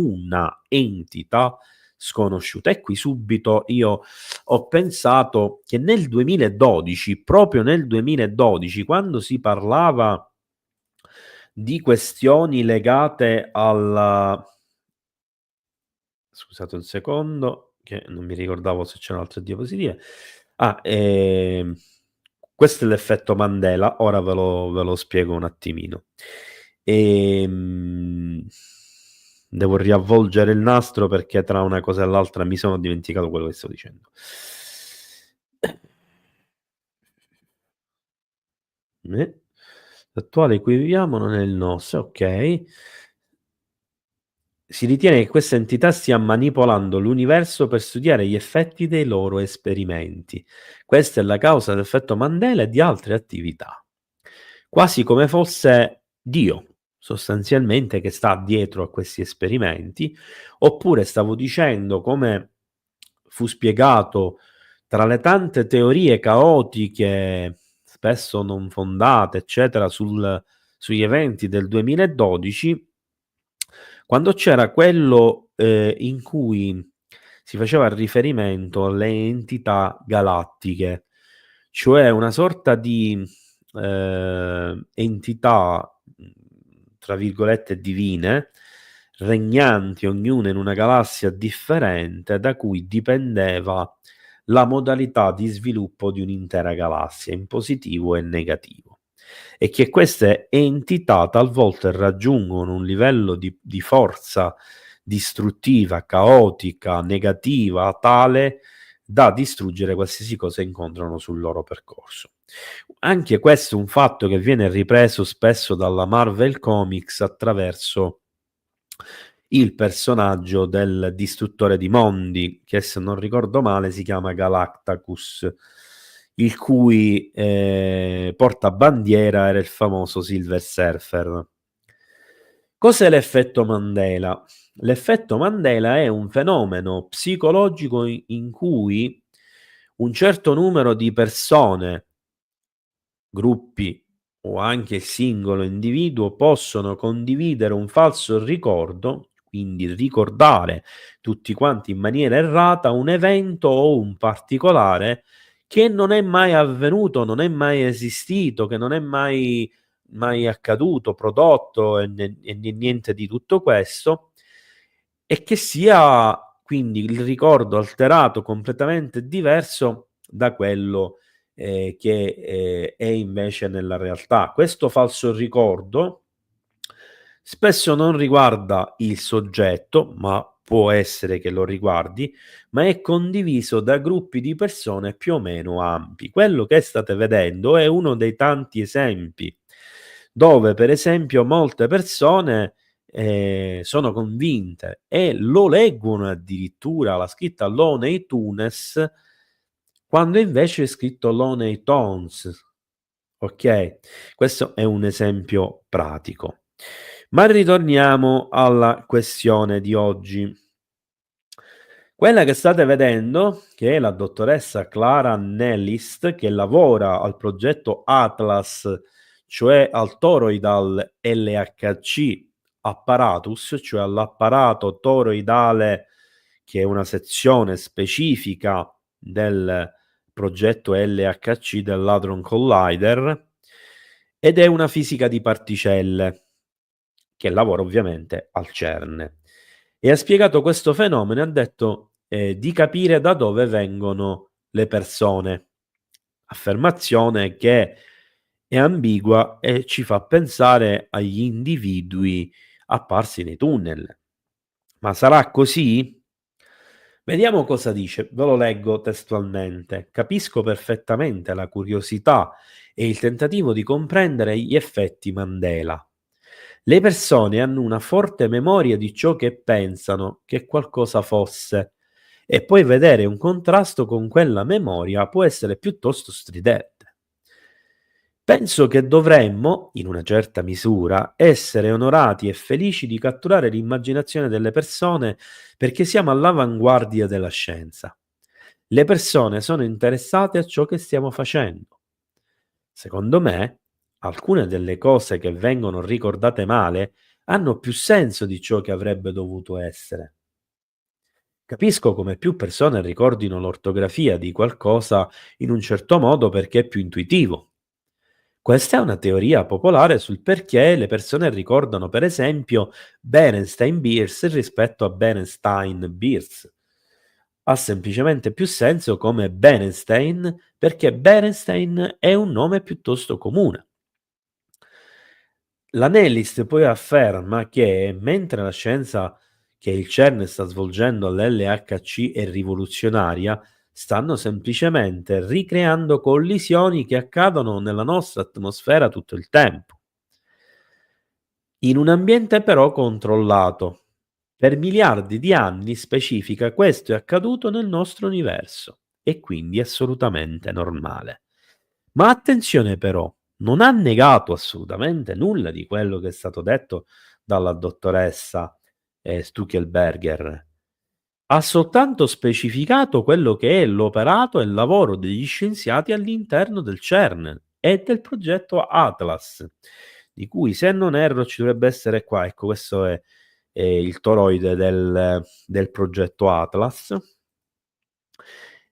sconosciuta. E qui subito io ho pensato che nel 2012, proprio nel 2012, quando si parlava di questioni legate alla... Scusate un secondo, che non mi ricordavo se c'erano altre diapositive. Questo è l'effetto Mandela, ora ve lo spiego un attimino. Devo riavvolgere il nastro perché tra una cosa e l'altra mi sono dimenticato quello che sto dicendo. L'attuale in cui viviamo non è il nostro, ok. Si ritiene che questa entità stia manipolando l'universo per studiare gli effetti dei loro esperimenti. Questa è la causa dell'effetto Mandela e di altre attività. Quasi come fosse Dio, sostanzialmente, che sta dietro a questi esperimenti, oppure stavo dicendo, come fu spiegato tra le tante teorie caotiche, spesso non fondate, eccetera, sugli eventi del 2012, quando c'era quello in cui si faceva riferimento alle entità galattiche, cioè una sorta di entità, tra virgolette, divine, regnanti ognuna in una galassia differente, da cui dipendeva la modalità di sviluppo di un'intera galassia, in positivo e negativo. E che queste entità talvolta raggiungono un livello di forza distruttiva, caotica, negativa, tale da distruggere qualsiasi cosa incontrano sul loro percorso. Anche questo è un fatto che viene ripreso spesso dalla Marvel Comics attraverso il personaggio del distruttore di mondi, che se non ricordo male si chiama Galactacus, il cui portabandiera era il famoso Silver Surfer. Cos'è l'effetto Mandela? L'effetto Mandela è un fenomeno psicologico in cui un certo numero di persone, gruppi o anche il singolo individuo possono condividere un falso ricordo, quindi ricordare tutti quanti in maniera errata un evento o un particolare che non è mai avvenuto, non è mai esistito, che non è mai accaduto, prodotto e niente di tutto questo, e che sia quindi il ricordo alterato completamente diverso da quello che è invece nella realtà. Questo falso ricordo spesso non riguarda il soggetto, ma può essere che lo riguardi, ma è condiviso da gruppi di persone più o meno ampi. Quello che state vedendo è uno dei tanti esempi dove, per esempio, molte persone sono convinte e lo leggono addirittura la scritta Looney Tunes, quando invece è scritto Looney Tunes. Ok? Questo è un esempio pratico. Ma ritorniamo alla questione di oggi. Quella che state vedendo, che è la dottoressa Clara Nellist, che lavora al progetto Atlas, cioè al toroidal LHC apparatus, cioè all'apparato toroidale, che è una sezione specifica del progetto LHC dell'Hadron Collider, ed è una fisica di particelle che lavora ovviamente al CERN. E ha spiegato questo fenomeno e ha detto di capire da dove vengono le persone. Affermazione che è ambigua e ci fa pensare agli individui apparsi nei tunnel. Ma sarà così? Vediamo cosa dice, ve lo leggo testualmente. Capisco perfettamente la curiosità e il tentativo di comprendere gli effetti Mandela. Le persone hanno una forte memoria di ciò che pensano che qualcosa fosse, e poi vedere un contrasto con quella memoria può essere piuttosto stridente. Penso che dovremmo, in una certa misura, essere onorati e felici di catturare l'immaginazione delle persone perché siamo all'avanguardia della scienza. Le persone sono interessate a ciò che stiamo facendo. Secondo me, alcune delle cose che vengono ricordate male hanno più senso di ciò che avrebbe dovuto essere. Capisco come più persone ricordino l'ortografia di qualcosa in un certo modo perché è più intuitivo. Questa è una teoria popolare sul perché le persone ricordano, per esempio, Berenstein-Beers rispetto a Berenstein-Beers. Ha semplicemente più senso come Berenstein perché Berenstein è un nome piuttosto comune. L'Anelist poi afferma che mentre la scienza che il CERN sta svolgendo all'LHC è rivoluzionaria, stanno semplicemente ricreando collisioni che accadono nella nostra atmosfera tutto il tempo, in un ambiente però controllato. Per miliardi di anni, specifica, questo è accaduto nel nostro universo e quindi è assolutamente normale. Ma attenzione però, non ha negato assolutamente nulla di quello che è stato detto dalla dottoressa Stuckelberger. Ha soltanto specificato quello che è l'operato e il lavoro degli scienziati all'interno del CERN e del progetto Atlas, di cui, se non erro, ci dovrebbe essere qua. Ecco, questo è il toroide del progetto Atlas.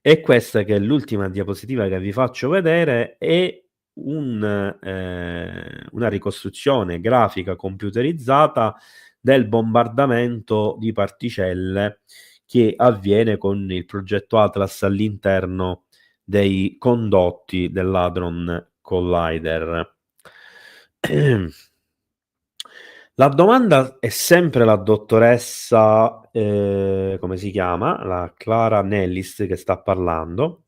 E questa, che è l'ultima diapositiva che vi faccio vedere, è una ricostruzione grafica computerizzata del bombardamento di particelle che avviene con il progetto Atlas all'interno dei condotti dell'Hadron Collider. La domanda è sempre la dottoressa, come si chiama? La Clara Nellis che sta parlando,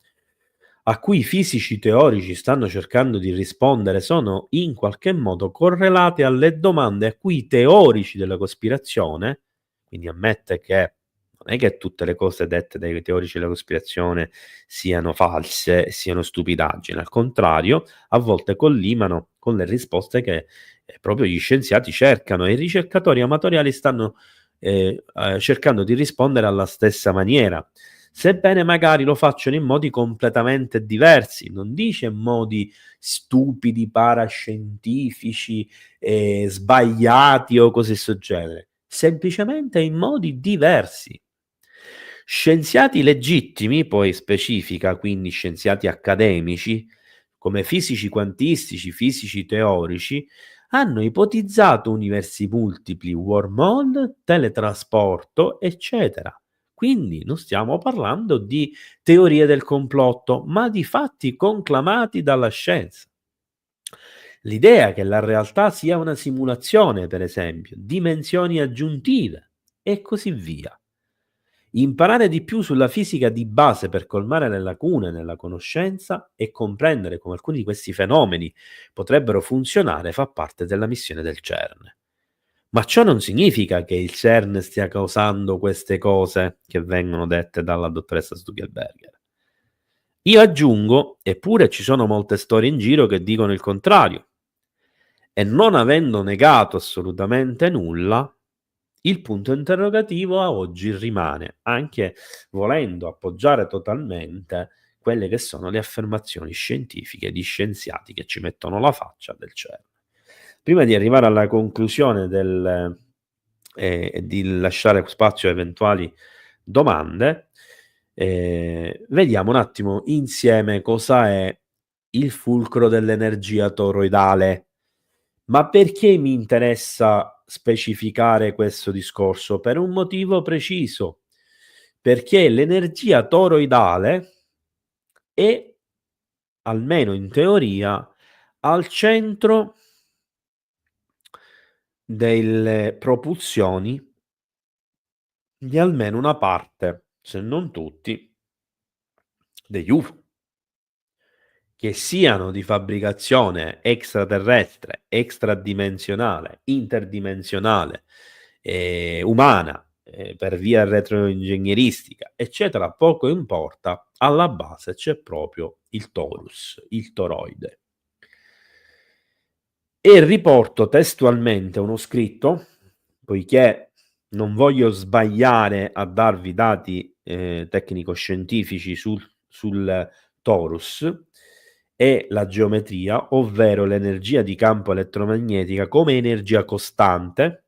a cui i fisici teorici stanno cercando di rispondere, sono in qualche modo correlate alle domande a cui i teorici della cospirazione, quindi ammette che non è che tutte le cose dette dai teorici della cospirazione siano false, siano stupidaggini, al contrario, a volte collimano con le risposte che proprio gli scienziati cercano e i ricercatori amatoriali stanno cercando di rispondere alla stessa maniera, sebbene magari lo facciano in modi completamente diversi, non dice in modi stupidi, parascientifici, sbagliati o cose del genere, semplicemente in modi diversi. Scienziati legittimi, poi specifica, quindi scienziati accademici, come fisici quantistici, fisici teorici, hanno ipotizzato universi multipli, wormhole, teletrasporto, eccetera. Quindi non stiamo parlando di teorie del complotto, ma di fatti conclamati dalla scienza. L'idea che la realtà sia una simulazione, per esempio, dimensioni aggiuntive e così via. Imparare di più sulla fisica di base per colmare le lacune nella conoscenza e comprendere come alcuni di questi fenomeni potrebbero funzionare fa parte della missione del CERN. Ma ciò non significa che il CERN stia causando queste cose che vengono dette dalla dottoressa Stugelberger. Io aggiungo, eppure ci sono molte storie in giro che dicono il contrario. E non avendo negato assolutamente nulla, il punto interrogativo a oggi rimane, anche volendo appoggiare totalmente quelle che sono le affermazioni scientifiche di scienziati che ci mettono la faccia del CERN. Prima di arrivare alla conclusione di lasciare spazio a eventuali domande, vediamo un attimo insieme cosa è il fulcro dell'energia toroidale. Ma perché mi interessa specificare questo discorso? Per un motivo preciso, perché l'energia toroidale è, almeno in teoria, al centro delle propulsioni di almeno una parte, se non tutti, degli UFO, che siano di fabbricazione extraterrestre, extradimensionale, interdimensionale, umana, per via retroingegneristica, eccetera, poco importa, alla base c'è proprio il torus, il toroide. E riporto testualmente uno scritto, poiché non voglio sbagliare a darvi dati tecnico-scientifici sul torus e la geometria, ovvero l'energia di campo elettromagnetica come energia costante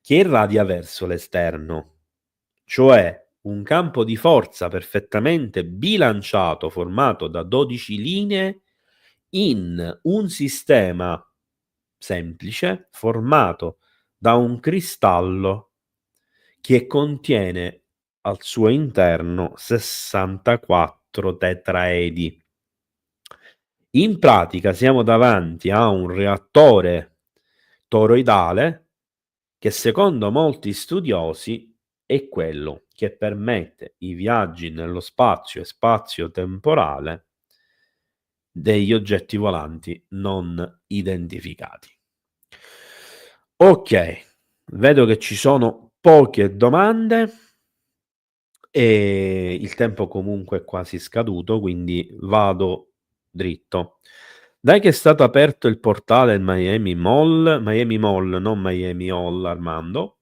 che irradia verso l'esterno, cioè un campo di forza perfettamente bilanciato formato da 12 linee in un sistema semplice formato da un cristallo che contiene al suo interno 64 tetraedi. In pratica siamo davanti a un reattore toroidale che secondo molti studiosi è quello che permette i viaggi nello spazio e spazio-temporale degli oggetti volanti non identificati. Ok, vedo che ci sono poche domande e il tempo comunque è quasi scaduto, quindi vado dritto. Dai che è stato aperto il portale Miami Mall, non Miami Hall, Armando.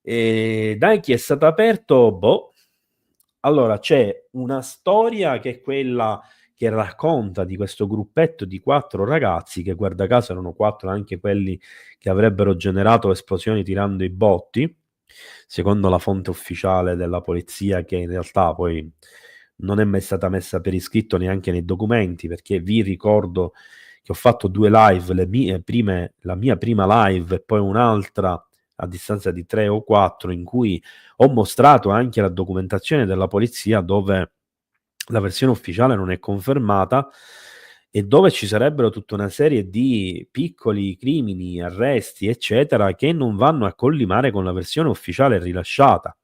E dai chi è stato aperto, boh. Allora c'è una storia che è quella che racconta di questo gruppetto di 4 ragazzi, che guarda caso erano 4 anche quelli che avrebbero generato esplosioni tirando i botti, secondo la fonte ufficiale della polizia, che in realtà poi non è mai stata messa per iscritto neanche nei documenti, perché vi ricordo che ho fatto 2 live, la mia prima live e poi un'altra a distanza di 3 o 4, in cui ho mostrato anche la documentazione della polizia dove la versione ufficiale non è confermata e dove ci sarebbero tutta una serie di piccoli crimini, arresti, eccetera, che non vanno a collimare con la versione ufficiale rilasciata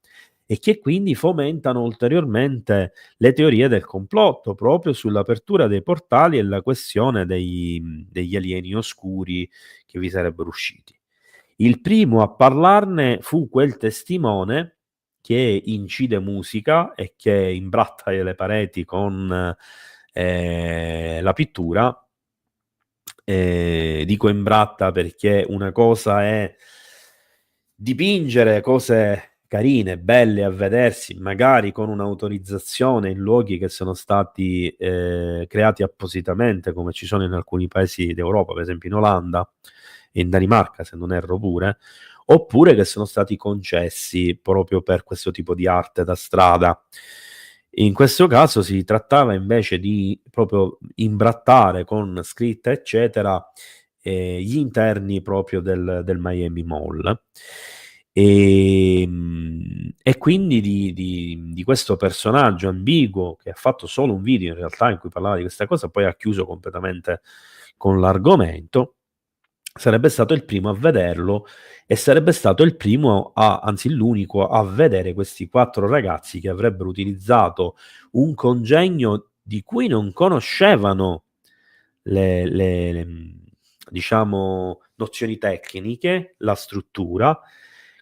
e che quindi fomentano ulteriormente le teorie del complotto proprio sull'apertura dei portali e la questione degli alieni oscuri che vi sarebbero usciti. Il primo a parlarne fu quel testimone che incide musica e che imbratta le pareti con la pittura. Dico imbratta perché una cosa è dipingere cose carine, belle a vedersi, magari con un'autorizzazione in luoghi che sono stati creati appositamente, come ci sono in alcuni paesi d'Europa, per esempio in Olanda e in Danimarca, se non erro pure, oppure che sono stati concessi proprio per questo tipo di arte da strada. In questo caso si trattava invece di proprio imbrattare con scritta, eccetera, gli interni proprio del Miami Mall. E quindi di questo personaggio ambiguo che ha fatto solo un video in realtà in cui parlava di questa cosa, poi ha chiuso completamente con l'argomento, sarebbe stato il primo a vederlo e sarebbe stato il primo anzi l'unico a vedere questi 4 ragazzi che avrebbero utilizzato un congegno di cui non conoscevano le diciamo nozioni tecniche, la struttura,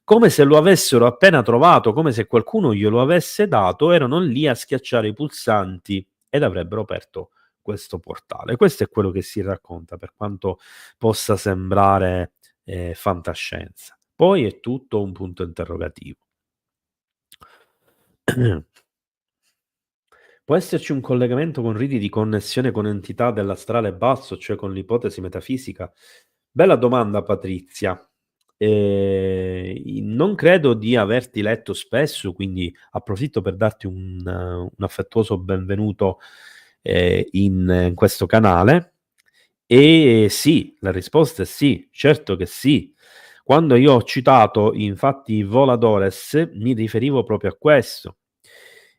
come se lo avessero appena trovato, come se qualcuno glielo avesse dato, erano lì a schiacciare i pulsanti ed avrebbero aperto questo portale. Questo è quello che si racconta, per quanto possa sembrare fantascienza. Poi è tutto un punto interrogativo. Può esserci un collegamento con riti di connessione con entità dell'astrale basso, cioè con l'ipotesi metafisica? Bella domanda, Patrizia. Non credo di averti letto spesso, quindi approfitto per darti un affettuoso benvenuto in questo canale. E sì, la risposta è sì, certo che sì. Quando io ho citato infatti Voladores, mi riferivo proprio a questo.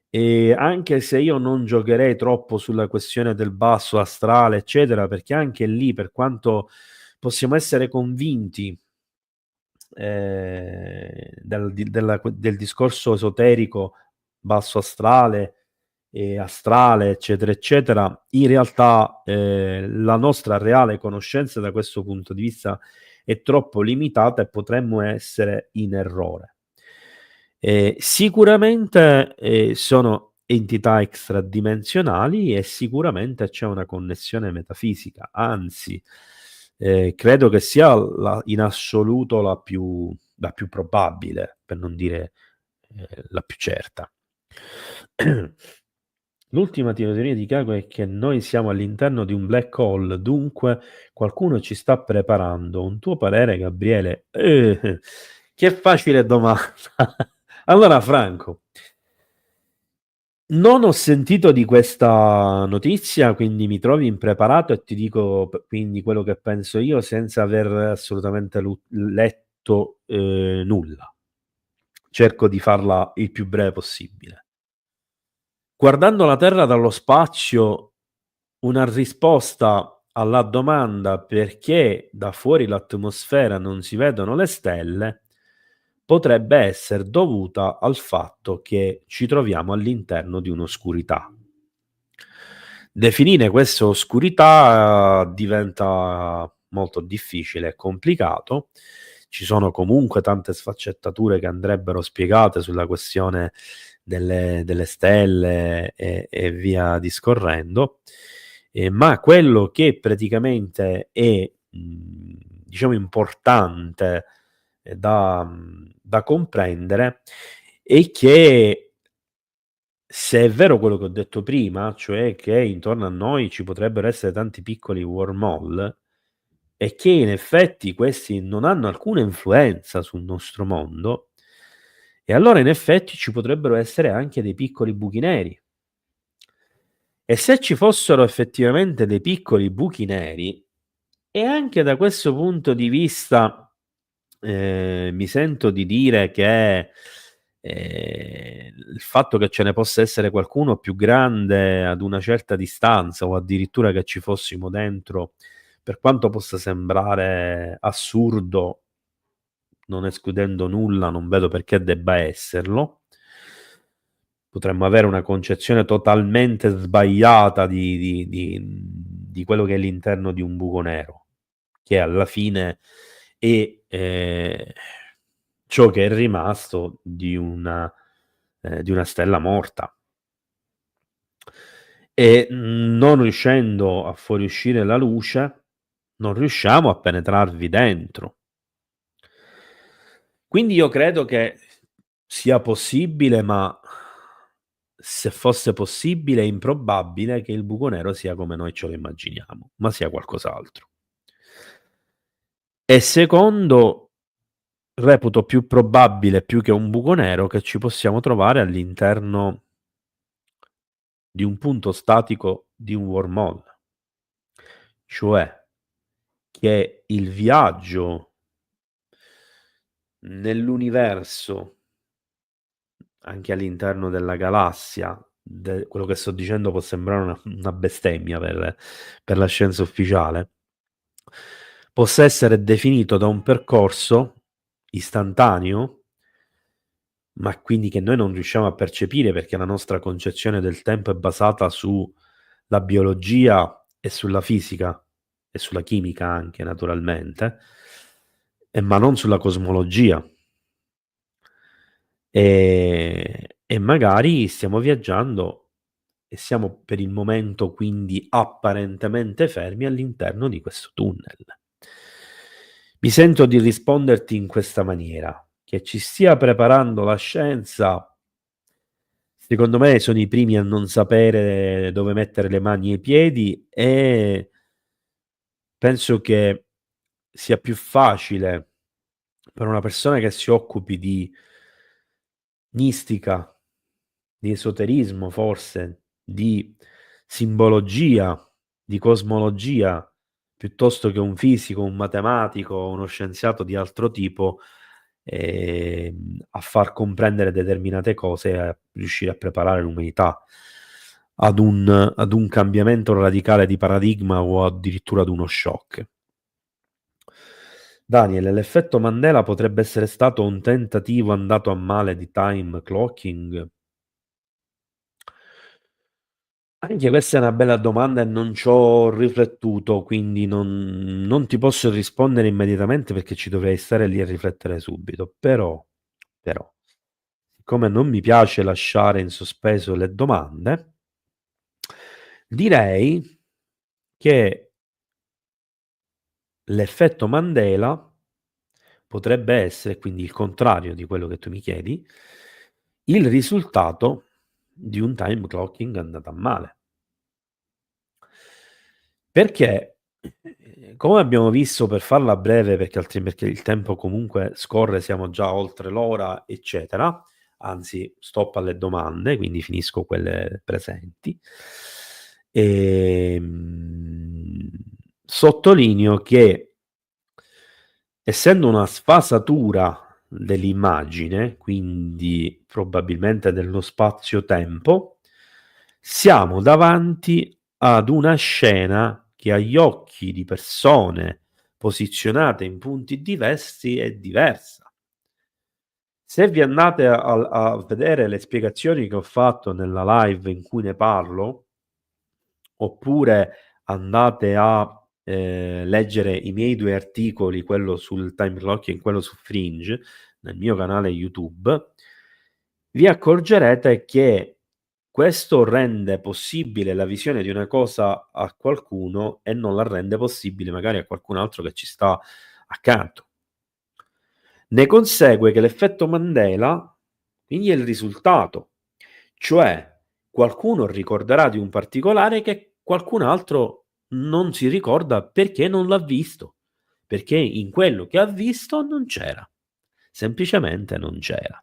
E anche se io non giocherei troppo sulla questione del basso astrale, eccetera, perché anche lì, per quanto possiamo essere convinti del discorso esoterico, basso astrale, eccetera, eccetera, in realtà la nostra reale conoscenza da questo punto di vista è troppo limitata e potremmo essere in errore. Sicuramente sono entità extradimensionali e sicuramente c'è una connessione metafisica, anzi, credo che sia in assoluto la più probabile, per non dire la più certa. L'ultima teoria di Chicago è che noi siamo all'interno di un black hole, dunque qualcuno ci sta preparando. Un tuo parere, Gabriele? Che facile domanda. Allora, Franco, non ho sentito di questa notizia, quindi mi trovi impreparato e ti dico quindi quello che penso io senza aver assolutamente letto nulla. Cerco di farla il più breve possibile. Guardando la Terra dallo spazio, una risposta alla domanda perché da fuori l'atmosfera non si vedono le stelle potrebbe essere dovuta al fatto che ci troviamo all'interno di un'oscurità. Definire questa oscurità diventa molto difficile e complicato. Ci sono comunque tante sfaccettature che andrebbero spiegate sulla questione delle stelle e via discorrendo, ma quello che praticamente è diciamo importante da comprendere è che se è vero quello che ho detto prima, cioè che intorno a noi ci potrebbero essere tanti piccoli wormhole e che in effetti questi non hanno alcuna influenza sul nostro mondo, e allora in effetti ci potrebbero essere anche dei piccoli buchi neri. E se ci fossero effettivamente dei piccoli buchi neri, e anche da questo punto di vista, mi sento di dire che, il fatto che ce ne possa essere qualcuno più grande ad una certa distanza o addirittura che ci fossimo dentro, per quanto possa sembrare assurdo, non escludendo nulla, non vedo perché debba esserlo. Potremmo avere una concezione totalmente sbagliata di quello che è l'interno di un buco nero, che alla fine è, ciò che è rimasto di una stella morta. E, non riuscendo a fuoriuscire la luce, non riusciamo a penetrarvi dentro. Quindi io credo che sia possibile, ma se fosse possibile è improbabile che il buco nero sia come noi ce lo immaginiamo, ma sia qualcos'altro. E secondo, reputo più probabile, più che un buco nero, che ci possiamo trovare all'interno di un punto statico di un wormhole, cioè che il viaggio nell'universo, anche all'interno della galassia, quello che sto dicendo può sembrare una bestemmia per la scienza ufficiale, possa essere definito da un percorso istantaneo, ma quindi che noi non riusciamo a percepire perché la nostra concezione del tempo è basata sulla biologia e sulla fisica e sulla chimica anche naturalmente, ma non sulla cosmologia. E magari stiamo viaggiando e siamo per il momento quindi apparentemente fermi all'interno di questo tunnel. Mi sento di risponderti in questa maniera: che ci stia preparando la scienza, secondo me sono i primi a non sapere dove mettere le mani e i piedi, e penso che sia più facile per una persona che si occupi di mistica, di esoterismo forse, di simbologia, di cosmologia, piuttosto che un fisico, un matematico, uno scienziato di altro tipo, a far comprendere determinate cose e a riuscire a preparare l'umanità ad un cambiamento radicale di paradigma o addirittura ad uno shock. Daniel, l'effetto Mandela potrebbe essere stato un tentativo andato a male di time clocking? Anche questa è una bella domanda e non c'ho riflettuto, quindi non ti posso rispondere immediatamente perché ci dovrei stare lì a riflettere subito. Però, siccome non mi piace lasciare in sospeso le domande, direi che l'effetto Mandela potrebbe essere, quindi il contrario di quello che tu mi chiedi, il risultato di un time clocking andato a male. Perché, come abbiamo visto, per farla breve, perché il tempo comunque scorre, siamo già oltre l'ora, eccetera, anzi stop alle domande, quindi finisco quelle presenti. Ehm, Sottolineo che, essendo una sfasatura dell'immagine, quindi probabilmente dello spazio-tempo, siamo davanti ad una scena che agli occhi di persone posizionate in punti diversi è diversa. Se vi andate a vedere le spiegazioni che ho fatto nella live in cui ne parlo, oppure andate a leggere i miei 2 articoli, quello sul time clocking e quello su Fringe, nel mio canale YouTube, vi accorgerete che questo rende possibile la visione di una cosa a qualcuno e non la rende possibile magari a qualcun altro che ci sta accanto. Ne consegue che l'effetto Mandela quindi è il risultato, cioè qualcuno ricorderà di un particolare che qualcun altro non si ricorda perché non l'ha visto, perché in quello che ha visto non c'era, semplicemente non c'era.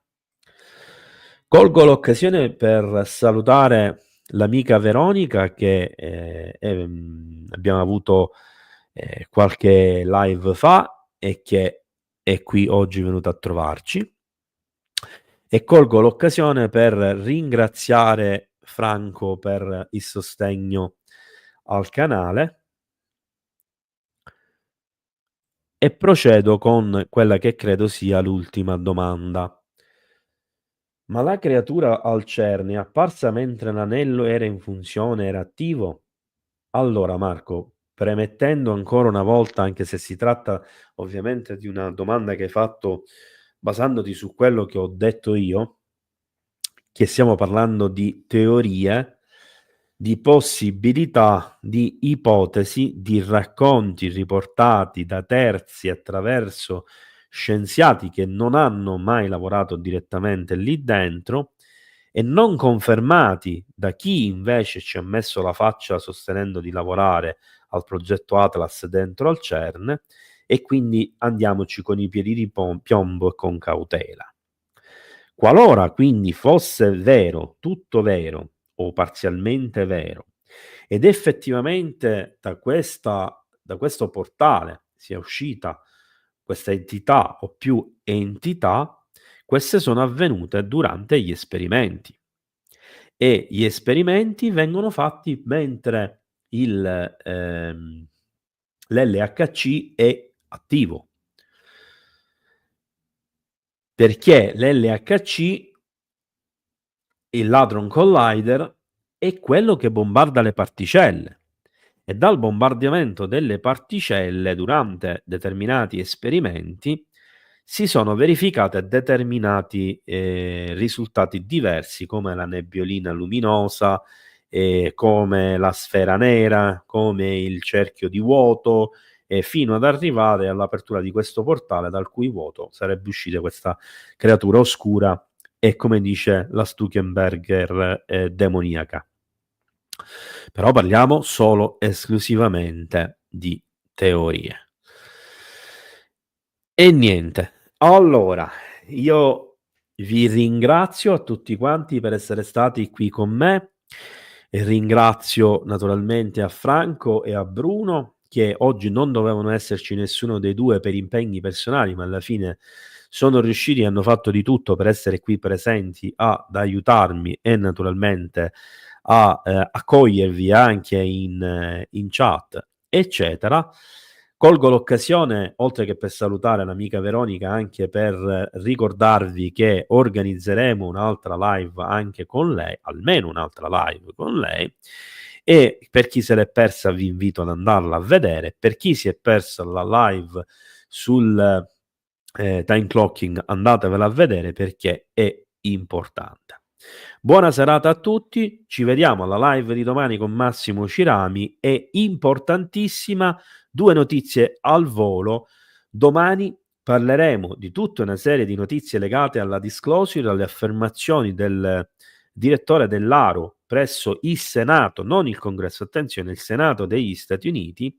Colgo l'occasione per salutare l'amica Veronica che abbiamo avuto qualche live fa e che è qui oggi venuta a trovarci. E colgo l'occasione per ringraziare Franco per il sostegno al canale e procedo con quella che credo sia l'ultima domanda. Ma la creatura al CERN è apparsa mentre l'anello era in funzione, era attivo? Allora Marco, premettendo ancora una volta, anche se si tratta ovviamente di una domanda che hai fatto basandoti su quello che ho detto io, che stiamo parlando di teorie, di possibilità, di ipotesi, di racconti riportati da terzi attraverso scienziati che non hanno mai lavorato direttamente lì dentro e non confermati da chi invece ci ha messo la faccia sostenendo di lavorare al progetto Atlas dentro al CERN, e quindi andiamoci con i piedi di piombo e con cautela. Qualora quindi fosse vero, tutto vero o parzialmente vero, ed effettivamente da questo portale sia uscita questa entità o più entità, queste sono avvenute durante gli esperimenti. E gli esperimenti vengono fatti mentre l'LHC è attivo. Perché l'LHC, il Hadron Collider, è quello che bombarda le particelle e dal bombardamento delle particelle durante determinati esperimenti si sono verificati determinati risultati diversi, come la nebbiolina luminosa, come la sfera nera, come il cerchio di vuoto, fino ad arrivare all'apertura di questo portale dal cui vuoto sarebbe uscita questa creatura oscura e, come dice la Stuckenberger, demoniaca. Però parliamo solo esclusivamente di teorie. E niente, allora io vi ringrazio a tutti quanti per essere stati qui con me e ringrazio naturalmente a Franco e a Bruno, che oggi non dovevano esserci nessuno dei due per impegni personali, ma alla fine sono riusciti e hanno fatto di tutto per essere qui presenti ad aiutarmi e naturalmente a accogliervi anche in chat, eccetera. Colgo l'occasione, oltre che per salutare l'amica Veronica, anche per ricordarvi che organizzeremo un'altra live anche con lei, almeno un'altra live con lei, e per chi se l'è persa vi invito ad andarla a vedere. Per chi si è persa la live sul time clocking, andatevela a vedere perché è importante. Buona serata a tutti, ci vediamo alla live di domani con Massimo Cirami e importantissima, 2 notizie al volo. Domani parleremo di tutta una serie di notizie legate alla disclosure, alle affermazioni del direttore dell'ARO presso il Senato, non il Congresso, attenzione, il Senato degli Stati Uniti,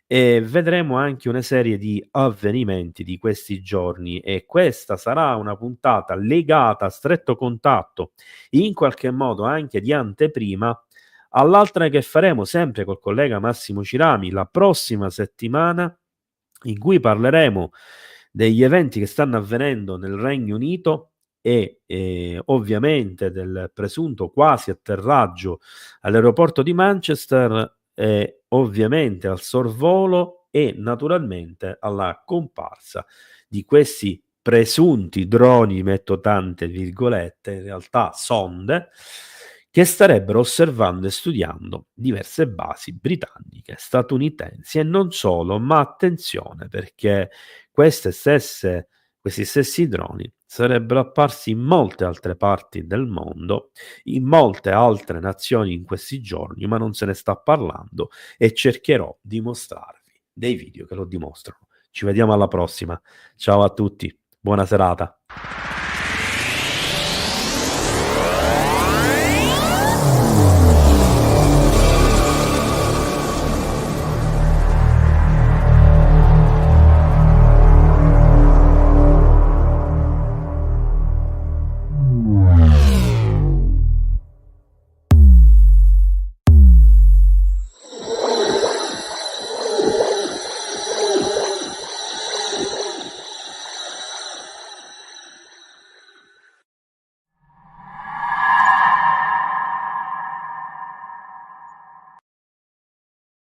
e vedremo anche una serie di avvenimenti di questi giorni, e questa sarà una puntata legata a stretto contatto, in qualche modo anche di anteprima, all'altra che faremo sempre col collega Massimo Cirami la prossima settimana, in cui parleremo degli eventi che stanno avvenendo nel Regno Unito e ovviamente del presunto quasi atterraggio all'aeroporto di Manchester, ovviamente al sorvolo e naturalmente alla comparsa di questi presunti droni, metto tante virgolette, in realtà sonde, che starebbero osservando e studiando diverse basi britanniche, statunitensi e non solo, ma attenzione perché questi stessi droni sarebbero apparsi in molte altre parti del mondo, in molte altre nazioni in questi giorni, ma non se ne sta parlando e cercherò di mostrarvi dei video che lo dimostrano. Ci vediamo alla prossima. Ciao a tutti, buona serata.